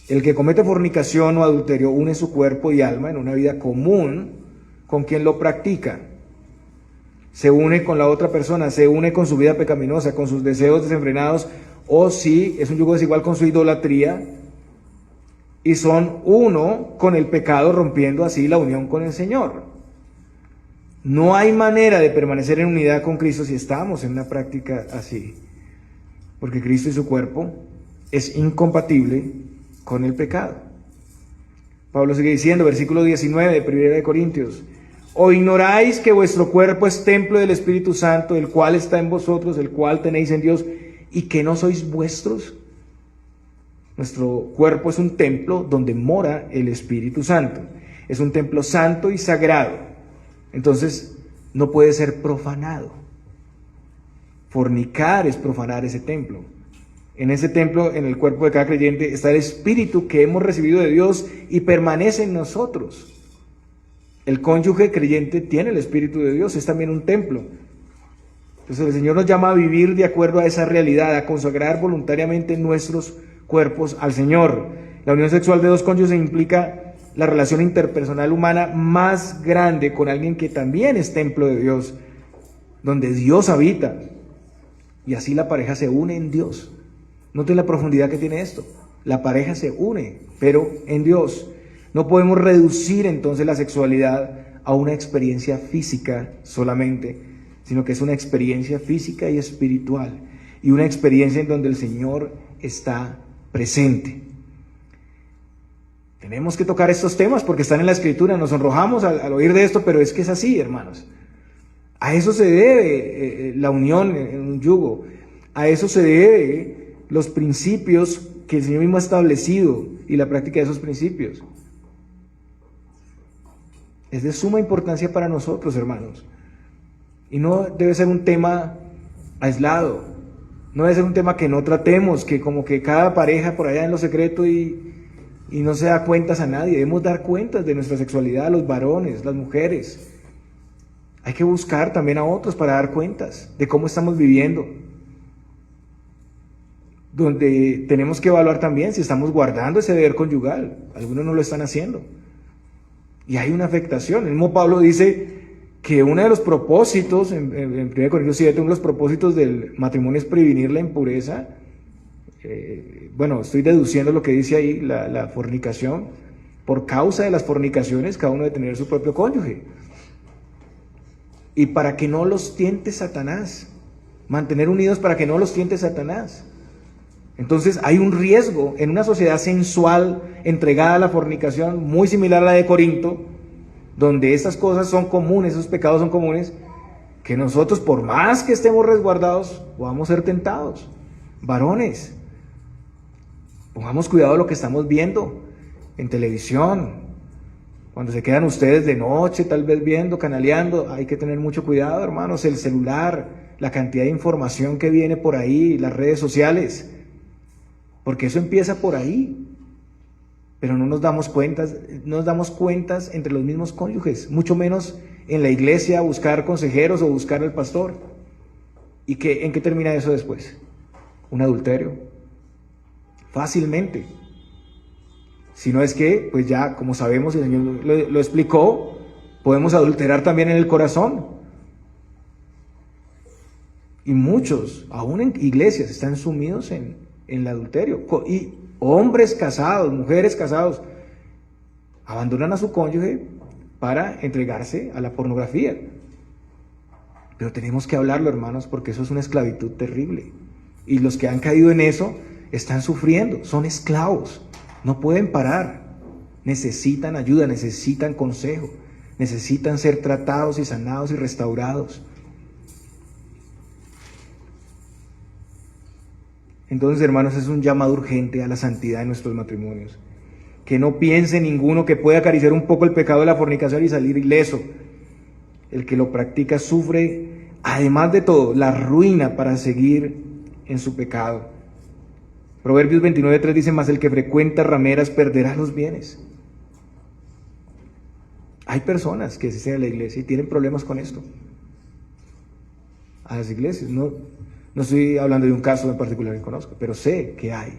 El que comete fornicación o adulterio une su cuerpo y alma en una vida común con quien lo practica. Se une con la otra persona, se une con su vida pecaminosa, con sus deseos desenfrenados, o si es un yugo desigual con su idolatría, y son uno con el pecado, rompiendo así la unión con el Señor. No hay manera de permanecer en unidad con Cristo si estamos en una práctica así, porque Cristo y su cuerpo es incompatible con el pecado. Pablo sigue diciendo, versículo 19 de 1 Corintios, ¿o ignoráis que vuestro cuerpo es templo del Espíritu Santo, el cual está en vosotros, el cual tenéis en Dios, y que no sois vuestros? Nuestro cuerpo es un templo donde mora el Espíritu Santo. Es un templo santo y sagrado. Entonces, no puede ser profanado. Fornicar es profanar ese templo. En ese templo, en el cuerpo de cada creyente, está el Espíritu que hemos recibido de Dios y permanece en nosotros. El cónyuge creyente tiene el Espíritu de Dios, es también un templo. Entonces el Señor nos llama a vivir de acuerdo a esa realidad, a consagrar voluntariamente nuestros cuerpos al Señor. La unión sexual de dos cónyuges implica la relación interpersonal humana más grande con alguien que también es templo de Dios, donde Dios habita. Y así la pareja se une en Dios. Noten la profundidad que tiene esto. La pareja se une, pero en Dios. No podemos reducir entonces la sexualidad a una experiencia física solamente, sino que es una experiencia física y espiritual, y una experiencia en donde el Señor está presente. Tenemos que tocar estos temas porque están en la Escritura, nos sonrojamos al oír de esto, pero es que es así, hermanos. A eso se debe la unión en un yugo, a eso se debe los principios que el Señor mismo ha establecido y la práctica de esos principios. Es de suma importancia para nosotros, hermanos. Y no debe ser un tema aislado, no debe ser un tema que no tratemos, que como que cada pareja por allá en lo secreto y no se da cuentas a nadie. Debemos dar cuentas de nuestra sexualidad a los varones, las mujeres. Hay que buscar también a otros para dar cuentas de cómo estamos viviendo. Donde tenemos que evaluar también si estamos guardando ese deber conyugal. Algunos no lo están haciendo. Y hay una afectación. El mismo Pablo dice que uno de los propósitos, en 1 Corintios 7, uno de los propósitos del matrimonio es prevenir la impureza. Bueno, estoy deduciendo lo que dice ahí, la fornicación. Por causa de las fornicaciones, cada uno debe tener su propio cónyuge. Y para que no los tiente Satanás. Mantener unidos para que no los tiente Satanás. Entonces hay un riesgo en una sociedad sensual entregada a la fornicación, muy similar a la de Corinto, donde estas cosas son comunes, esos pecados son comunes, que nosotros, por más que estemos resguardados, podamos ser tentados. Varones, pongamos cuidado de lo que estamos viendo en televisión. Cuando se quedan ustedes de noche, tal vez viendo, canaleando, hay que tener mucho cuidado, hermanos. El celular, la cantidad de información que viene por ahí, las redes sociales, porque eso empieza por ahí. Pero no nos damos cuentas entre los mismos cónyuges, mucho menos en la iglesia buscar consejeros o buscar al pastor. ¿Y en qué termina eso después? Un adulterio. Fácilmente. Si no es que, pues ya, como sabemos, el Señor lo explicó, podemos adulterar también en el corazón. Y muchos, aún en iglesias, están sumidos en el adulterio. Y hombres casados, mujeres casados, abandonan a su cónyuge para entregarse a la pornografía. Pero tenemos que hablarlo, hermanos, porque eso es una esclavitud terrible. Y los que han caído en eso están sufriendo, son esclavos, no pueden parar. Necesitan ayuda, necesitan consejo, necesitan ser tratados y sanados y restaurados. Entonces, hermanos, es un llamado urgente a la santidad en nuestros matrimonios. Que no piense ninguno que pueda acariciar un poco el pecado de la fornicación y salir ileso. El que lo practica sufre, además de todo, la ruina para seguir en su pecado. Proverbios 29:3 dice: mas el que frecuenta rameras perderá los bienes. Hay personas que asisten a la iglesia y tienen problemas con esto. A las iglesias, no estoy hablando de un caso en particular que conozco, pero sé que hay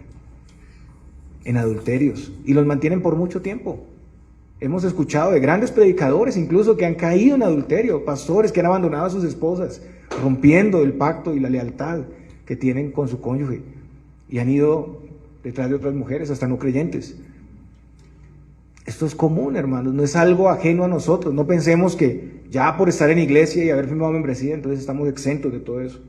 en adulterios y los mantienen por mucho tiempo. Hemos escuchado de grandes predicadores incluso que han caído en adulterio, pastores que han abandonado a sus esposas, rompiendo el pacto y la lealtad que tienen con su cónyuge y han ido detrás de otras mujeres, hasta no creyentes. Esto es común, hermanos, no es algo ajeno a nosotros. No pensemos que ya por estar en iglesia y haber firmado membresía, entonces estamos exentos de todo eso.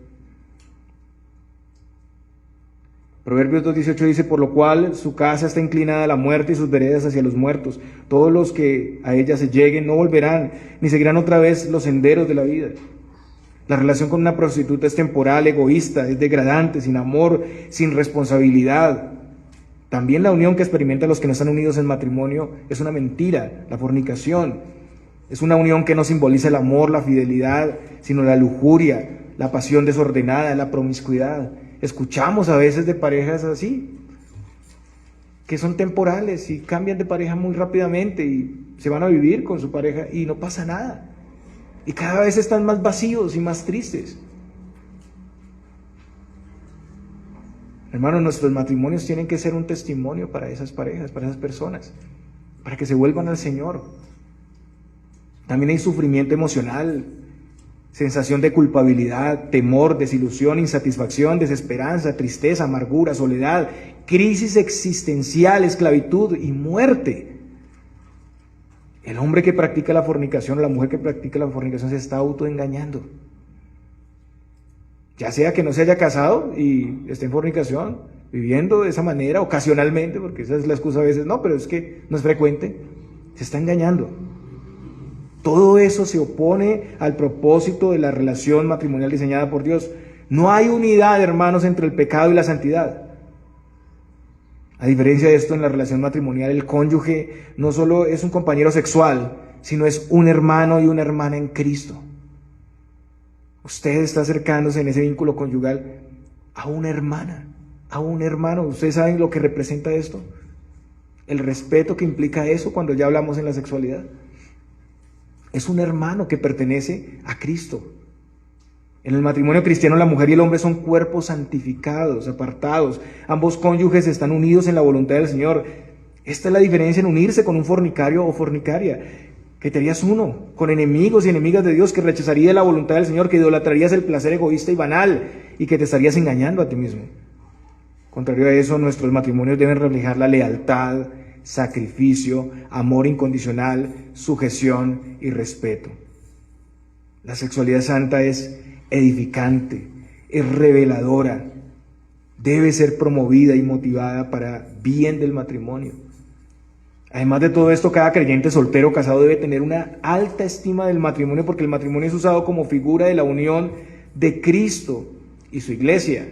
Proverbios 2:18 dice: por lo cual su casa está inclinada a la muerte y sus veredas hacia los muertos. Todos los que a ella se lleguen no volverán, ni seguirán otra vez los senderos de la vida. La relación con una prostituta es temporal, egoísta, es degradante, sin amor, sin responsabilidad. También la unión que experimentan los que no están unidos en matrimonio es una mentira. La fornicación es una unión que no simboliza el amor, la fidelidad, sino la lujuria, la pasión desordenada, la promiscuidad. Escuchamos a veces de parejas así, que son temporales y cambian de pareja muy rápidamente y se van a vivir con su pareja y no pasa nada. Y cada vez están más vacíos y más tristes. Hermanos, nuestros matrimonios tienen que ser un testimonio para esas parejas, para esas personas, para que se vuelvan al Señor. También hay sufrimiento emocional, sensación de culpabilidad, temor, desilusión, insatisfacción, desesperanza, tristeza, amargura, soledad, crisis existencial, esclavitud y muerte. El hombre que practica la fornicación, la mujer que practica la fornicación se está autoengañando. Ya sea que no se haya casado y esté en fornicación, viviendo de esa manera ocasionalmente, porque esa es la excusa a veces, no, pero es que no es frecuente, se está engañando. Todo eso se opone al propósito de la relación matrimonial diseñada por Dios. No hay unidad, hermanos, entre el pecado y la santidad. A diferencia de esto, en la relación matrimonial, el cónyuge no solo es un compañero sexual, sino es un hermano y una hermana en Cristo. Usted está acercándose en ese vínculo conyugal a una hermana, a un hermano. ¿Ustedes saben lo que representa esto? El respeto que implica eso cuando ya hablamos en la sexualidad. es un hermano que pertenece a Cristo. En el matrimonio cristiano la mujer y el hombre son cuerpos santificados, apartados. Ambos cónyuges están unidos en la voluntad del Señor. Esta es la diferencia en unirse con un fornicario o fornicaria, que te harías uno, con enemigos y enemigas de Dios, que rechazaría la voluntad del Señor, que idolatrarías el placer egoísta y banal, y que te estarías engañando a ti mismo. Contrario a eso, nuestros matrimonios deben reflejar la lealtad, sacrificio, amor incondicional, sujeción y respeto. La sexualidad santa es edificante, es reveladora, debe ser promovida y motivada para bien del matrimonio. Además de todo esto, cada creyente soltero o casado debe tener una alta estima del matrimonio, porque el matrimonio es usado como figura de la unión de Cristo y su iglesia.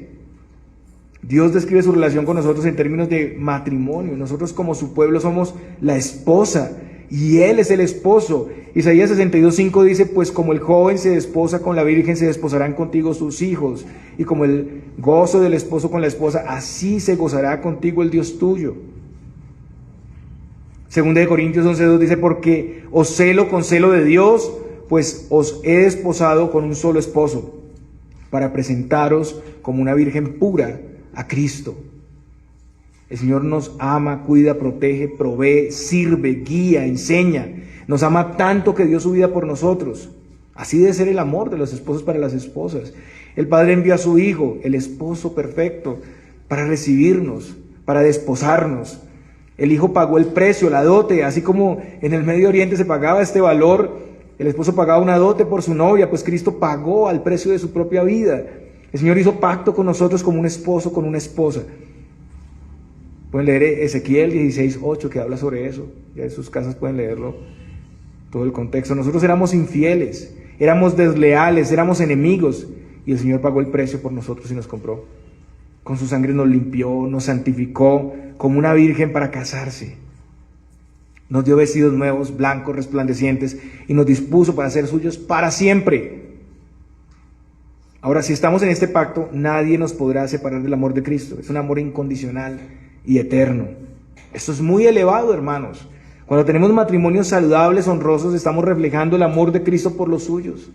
Dios describe su relación con nosotros en términos de matrimonio. Nosotros como su pueblo somos la esposa y Él es el esposo. Isaías 62:5 dice, pues como el joven se desposa con la virgen, se desposarán contigo sus hijos. Y como el gozo del esposo con la esposa, así se gozará contigo el Dios tuyo. Segunda de Corintios 11:2 dice, porque os celo con celo de Dios, pues os he desposado con un solo esposo, para presentaros como una virgen pura a Cristo. El Señor nos ama, cuida, protege, provee, sirve, guía, enseña. Nos ama tanto que dio su vida por nosotros. Así debe ser el amor de los esposos para las esposas. El Padre envió a su Hijo, el esposo perfecto, para recibirnos, para desposarnos. El Hijo pagó el precio, la dote, así como en el Medio Oriente se pagaba este valor. El esposo pagaba una dote por su novia, pues Cristo pagó al precio de su propia vida. El Señor hizo pacto con nosotros como un esposo con una esposa. Pueden leer Ezequiel 16:8 que habla sobre eso. Ya en sus casas pueden leerlo, todo el contexto. Nosotros éramos infieles, éramos desleales, éramos enemigos, y el Señor pagó el precio por nosotros y nos compró. Con su sangre nos limpió, nos santificó como una virgen para casarse. Nos dio vestidos nuevos, blancos, resplandecientes, y nos dispuso para ser suyos para siempre. Ahora, si estamos en este pacto, nadie nos podrá separar del amor de Cristo. Es un amor incondicional y eterno. Esto es muy elevado, hermanos. Cuando tenemos matrimonios saludables, honrosos, estamos reflejando el amor de Cristo por los suyos.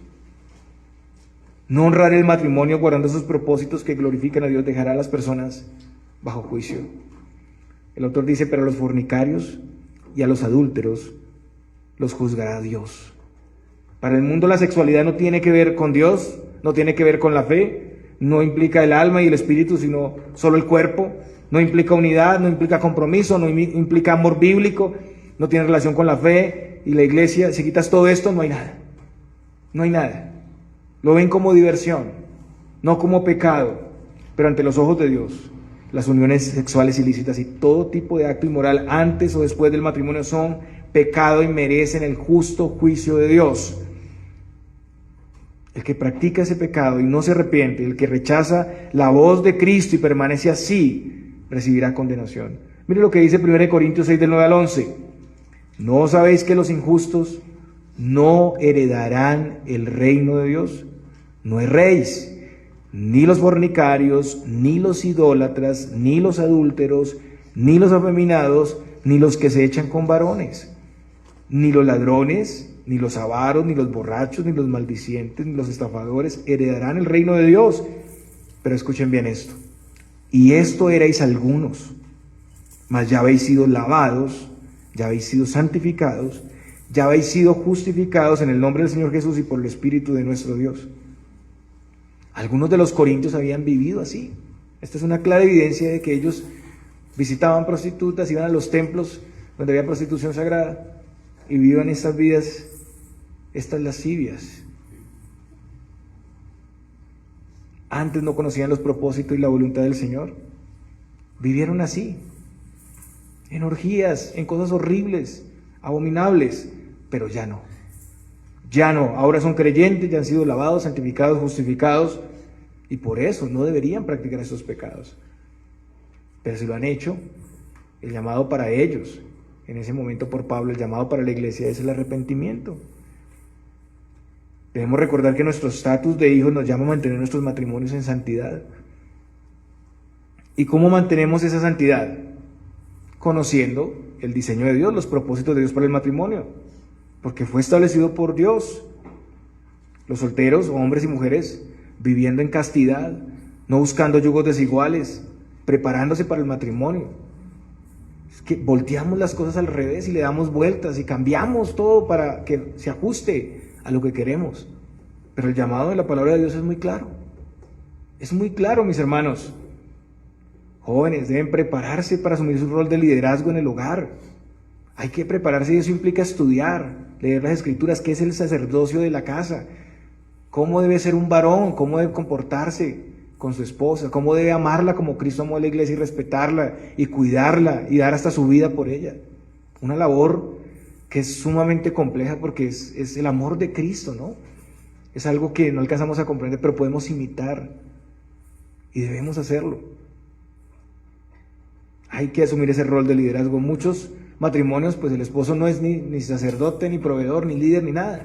No honrar el matrimonio guardando esos propósitos que glorifican a Dios dejará a las personas bajo juicio. El autor dice, pero a los fornicarios y a los adúlteros los juzgará Dios. Para el mundo la sexualidad no tiene que ver con Dios, no tiene que ver con la fe, no implica el alma y el espíritu, sino solo el cuerpo. No implica unidad, no implica compromiso, no implica amor bíblico, no tiene relación con la fe y la iglesia. Si quitas todo esto, no hay nada. No hay nada. Lo ven como diversión, no como pecado, pero ante los ojos de Dios, las uniones sexuales ilícitas y todo tipo de acto inmoral antes o después del matrimonio son pecado y merecen el justo juicio de Dios. El que practica ese pecado y no se arrepiente, el que rechaza la voz de Cristo y permanece así, recibirá condenación. Mire lo que dice 1 Corintios 6 del 9 al 11. ¿No sabéis que los injustos no heredarán el reino de Dios? No erréis, ni los fornicarios, ni los idólatras, ni los adúlteros, ni los afeminados, ni los que se echan con varones, ni los ladrones, ni los avaros, ni los borrachos, ni los maldicientes, ni los estafadores heredarán el reino de Dios. Pero escuchen bien esto. Y esto erais algunos, mas ya habéis sido lavados, ya habéis sido santificados, ya habéis sido justificados en el nombre del Señor Jesús y por el Espíritu de nuestro Dios. Algunos de los corintios habían vivido así. Esta es una clara evidencia de que ellos visitaban prostitutas, iban a los templos donde había prostitución sagrada y vivían estas vidas, estas lascivias. Antes no conocían los propósitos y la voluntad del Señor. Vivieron así, en orgías, en cosas horribles, abominables, pero ya no. Ya no, ahora son creyentes, ya han sido lavados, santificados, justificados, y por eso no deberían practicar esos pecados. Pero si lo han hecho, el llamado para ellos, en ese momento por Pablo, el llamado para la iglesia es el arrepentimiento. Debemos recordar que nuestro estatus de hijos nos llama a mantener nuestros matrimonios en santidad. ¿Y cómo mantenemos esa santidad? Conociendo el diseño de Dios, los propósitos de Dios para el matrimonio. porque fue establecido por Dios. Los solteros, hombres y mujeres, viviendo en castidad, no buscando yugos desiguales, preparándose para el matrimonio. Es que volteamos las cosas al revés y le damos vueltas y cambiamos todo para que se ajuste a lo que queremos. Pero el llamado de la palabra de Dios es muy claro. Es muy claro, mis hermanos. Jóvenes deben prepararse para asumir su rol de liderazgo en el hogar. Hay que prepararse y eso implica estudiar, leer las escrituras, qué es el sacerdocio de la casa, cómo debe ser un varón, cómo debe comportarse con su esposa, cómo debe amarla como Cristo amó a la iglesia y respetarla y cuidarla y dar hasta su vida por ella. Una labor que es sumamente compleja porque es el amor de Cristo, ¿no? Es algo que no alcanzamos a comprender, pero podemos imitar y debemos hacerlo. Hay que asumir ese rol de liderazgo. Muchos matrimonios, pues el esposo no es ni sacerdote, ni proveedor, ni líder, ni nada,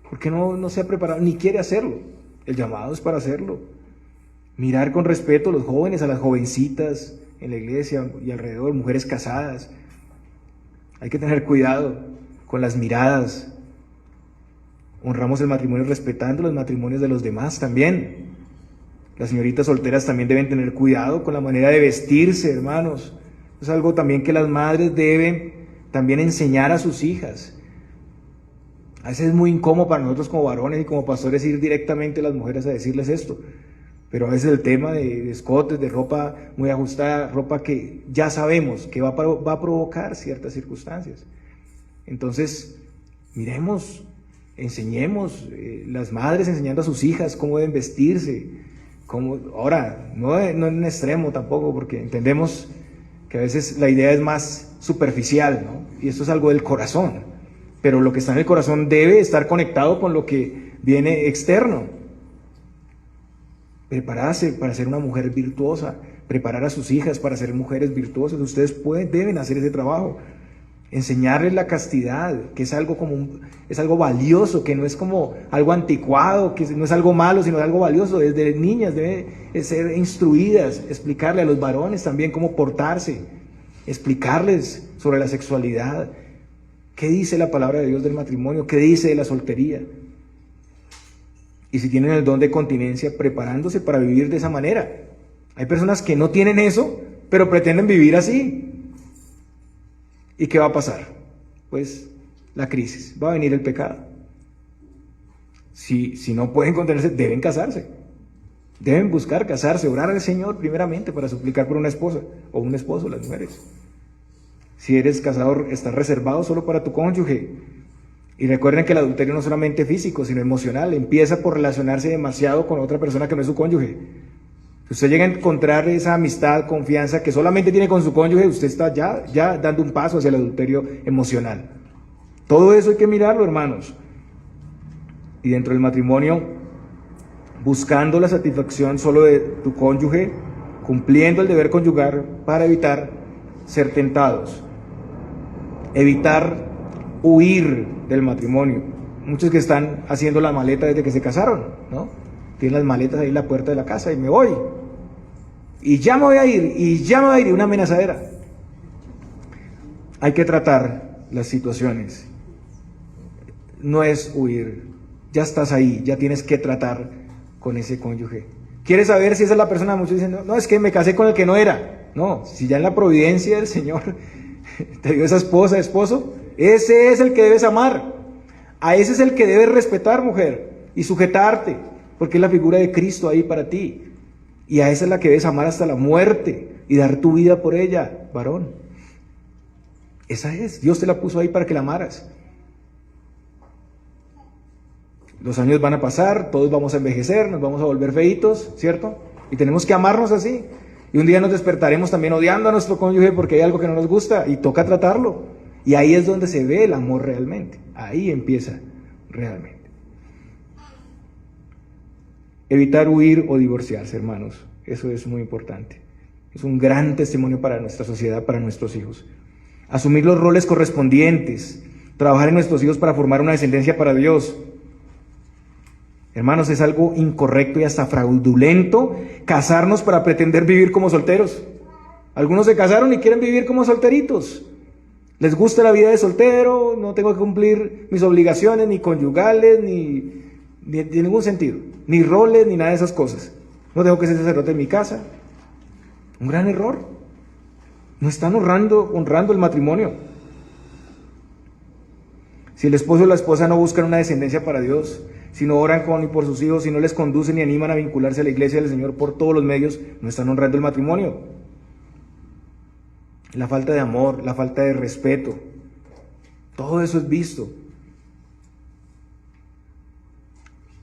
porque no se ha preparado, ni quiere hacerlo. El llamado es para hacerlo. Mirar con respeto a los jóvenes, a las jovencitas en la iglesia y alrededor, mujeres casadas. Hay que tener cuidado con las miradas. Honramos el matrimonio respetando los matrimonios de los demás también. Las señoritas solteras también deben tener cuidado con la manera de vestirse, hermanos. Es algo también que las madres deben también enseñar a sus hijas. A veces es muy incómodo para nosotros como varones y como pastores ir directamente a las mujeres a decirles esto. Pero a veces el tema de escotes, de ropa muy ajustada, ropa que ya sabemos que va a provocar ciertas circunstancias. Entonces, miremos, enseñemos, las madres enseñando a sus hijas cómo deben vestirse. Ahora, no en un extremo tampoco, porque entendemos que a veces la idea es más superficial, ¿no? Y esto es algo del corazón. Pero lo que está en el corazón debe estar conectado con lo que viene externo. Prepararse para ser una mujer virtuosa, preparar a sus hijas para ser mujeres virtuosas. Ustedes deben hacer ese trabajo. Enseñarles la castidad, que es algo es algo valioso, que no es como algo anticuado, que no es algo malo, sino algo valioso. Desde niñas deben ser instruidas, explicarle a los varones también cómo portarse, explicarles sobre la sexualidad. ¿Qué dice la palabra de Dios del matrimonio? ¿Qué dice de la soltería? Y si tienen el don de continencia, preparándose para vivir de esa manera. Hay personas que no tienen eso, pero pretenden vivir así. ¿Y qué va a pasar? Pues la crisis, va a venir el pecado. Si no pueden contenerse, deben casarse. Deben buscar casarse, orar al Señor primeramente para suplicar por una esposa o un esposo, las mujeres. Si eres casado, estás reservado solo para tu cónyuge. Y recuerden que el adulterio no es solamente físico, sino emocional. Empieza por relacionarse demasiado con otra persona que no es su cónyuge. Si usted llega a encontrar esa amistad, confianza que solamente tiene con su cónyuge, usted está ya dando un paso hacia el adulterio emocional. Todo eso hay que mirarlo, hermanos. Y dentro del matrimonio, buscando la satisfacción solo de tu cónyuge, cumpliendo el deber conyugal para evitar ser tentados. Evitar huir del matrimonio. Muchos que están haciendo la maleta desde que se casaron, ¿no? Tienen las maletas ahí en la puerta de la casa y me voy. Y ya me voy a ir, y ya me voy a ir, una amenazadera. Hay que tratar las situaciones. No es huir. Ya estás ahí, ya tienes que tratar con ese cónyuge. ¿Quieres saber si esa es la persona? Muchos dicen, no, es que me casé con el que no era. No, si ya en la providencia del Señor te dio esa esposa, esposo, ese es el que debes amar. A ese es el que debes respetar, mujer, y sujetarte, porque es la figura de Cristo ahí para ti. Y a esa es la que debes amar hasta la muerte y dar tu vida por ella, varón. Esa es, Dios te la puso ahí para que la amaras. Los años van a pasar, todos vamos a envejecer, nos vamos a volver feitos, ¿cierto? Y tenemos que amarnos así. Y un día nos despertaremos también odiando a nuestro cónyuge porque hay algo que no nos gusta y toca tratarlo. Y ahí es donde se ve el amor realmente. Ahí empieza realmente. Evitar huir o divorciarse, hermanos. Eso es muy importante. Es un gran testimonio para nuestra sociedad, para nuestros hijos. Asumir los roles correspondientes. Trabajar en nuestros hijos para formar una descendencia para Dios. Hermanos, es algo incorrecto y hasta fraudulento casarnos para pretender vivir como solteros. Algunos se casaron y quieren vivir como solteritos. Les gusta la vida de soltero, no tengo que cumplir mis obligaciones ni conyugales, ni de ningún sentido, ni roles, ni nada de esas cosas. No tengo que ser sacerdote en mi casa. Un gran error. No están honrando el matrimonio. Si el esposo o la esposa no buscan una descendencia para Dios, si no oran con y por sus hijos, si no les conducen ni animan a vincularse a la iglesia del Señor por todos los medios, no están honrando el matrimonio. La falta de amor, la falta de respeto, todo eso es visto.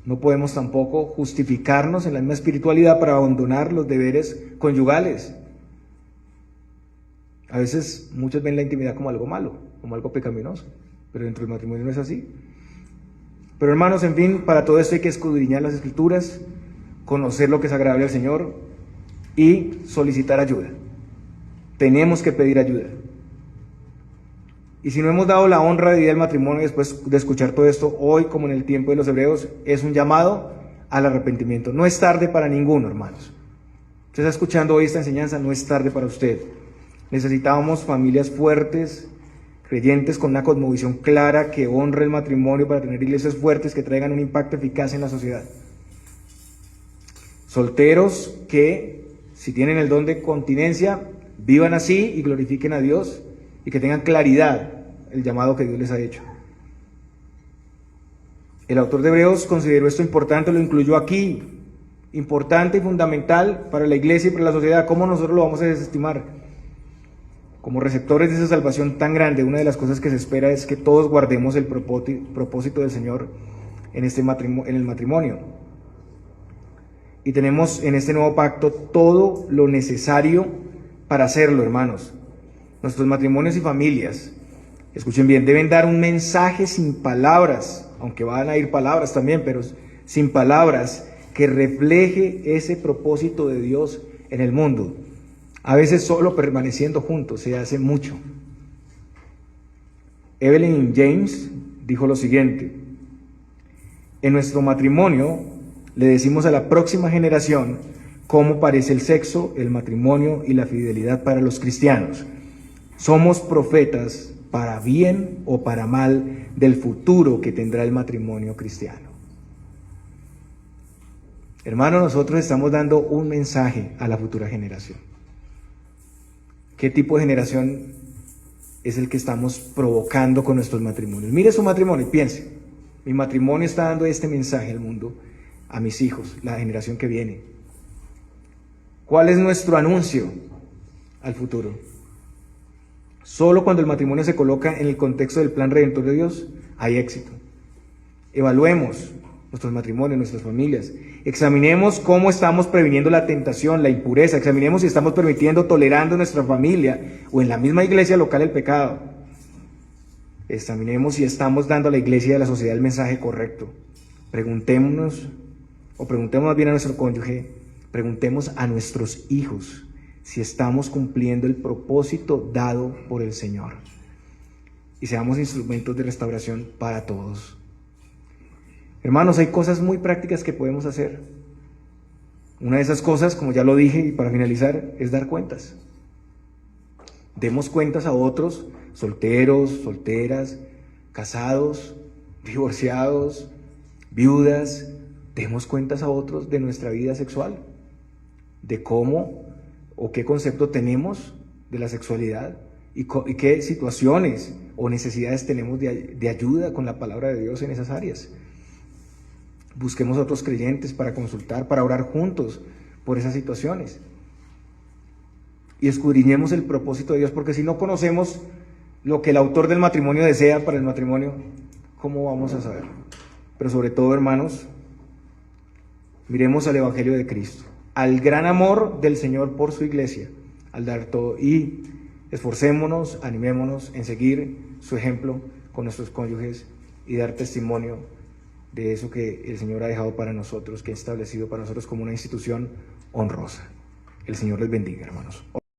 No podemos tampoco justificarnos en la misma espiritualidad para abandonar los deberes conyugales. A veces muchos ven la intimidad como algo malo, como algo pecaminoso, pero dentro del matrimonio no es así. Pero hermanos, en fin, para todo esto hay que escudriñar las Escrituras, conocer lo que es agradable al Señor y solicitar ayuda. Tenemos que pedir ayuda. Y si no hemos dado la honra de vida al matrimonio después de escuchar todo esto, hoy, como en el tiempo de los hebreos, es un llamado al arrepentimiento. No es tarde para ninguno, hermanos. Usted está escuchando hoy esta enseñanza, no es tarde para usted. Necesitábamos familias fuertes, creyentes con una cosmovisión clara que honre el matrimonio para tener iglesias fuertes que traigan un impacto eficaz en la sociedad. Solteros que, si tienen el don de continencia, vivan así y glorifiquen a Dios y que tengan claridad el llamado que Dios les ha hecho. El autor de Hebreos consideró esto importante, lo incluyó aquí, importante y fundamental para la iglesia y para la sociedad. ¿Cómo nosotros lo vamos a desestimar? Como receptores de esa salvación tan grande, una de las cosas que se espera es que todos guardemos el propósito del Señor en el matrimonio. Y tenemos en este nuevo pacto todo lo necesario para hacerlo, hermanos. Nuestros matrimonios y familias, escuchen bien, deben dar un mensaje sin palabras, aunque van a ir palabras también, pero sin palabras, que refleje ese propósito de Dios en el mundo. A veces solo permaneciendo juntos se hace mucho. Evelyn James dijo lo siguiente: en nuestro matrimonio le decimos a la próxima generación cómo parece el sexo, el matrimonio y la fidelidad para los cristianos. Somos profetas para bien o para mal del futuro que tendrá el matrimonio cristiano. Hermanos, nosotros estamos dando un mensaje a la futura generación. ¿Qué tipo de generación es el que estamos provocando con nuestros matrimonios? Mire su matrimonio y piense: mi matrimonio está dando este mensaje al mundo, a mis hijos, la generación que viene. ¿Cuál es nuestro anuncio al futuro? Solo cuando el matrimonio se coloca en el contexto del plan redentor de Dios, hay éxito. Evaluemos nuestros matrimonios, nuestras familias. Examinemos cómo estamos previniendo la tentación, la impureza. Examinemos si estamos permitiendo, tolerando en nuestra familia o en la misma iglesia local el pecado. Examinemos si estamos dando a la iglesia y a la sociedad el mensaje correcto. Preguntemos más bien a nuestro cónyuge, preguntemos a nuestros hijos si estamos cumpliendo el propósito dado por el Señor. Y seamos instrumentos de restauración para todos. Hermanos, hay cosas muy prácticas que podemos hacer. Una de esas cosas, como ya lo dije y para finalizar, es dar cuentas. Demos cuentas a otros, solteros, solteras, casados, divorciados, viudas. Demos cuentas a otros de nuestra vida sexual, de cómo o qué concepto tenemos de la sexualidad y qué situaciones o necesidades tenemos de ayuda con la palabra de Dios en esas áreas. Busquemos a otros creyentes para consultar, para orar juntos por esas situaciones. Y escudriñemos el propósito de Dios, porque si no conocemos lo que el autor del matrimonio desea para el matrimonio, ¿cómo vamos a saber? Pero sobre todo, hermanos, miremos al Evangelio de Cristo, al gran amor del Señor por su iglesia, al dar todo, y esforcémonos, animémonos en seguir su ejemplo con nuestros cónyuges y dar testimonio de eso que el Señor ha dejado para nosotros, que ha establecido para nosotros como una institución honrosa. El Señor les bendiga, hermanos.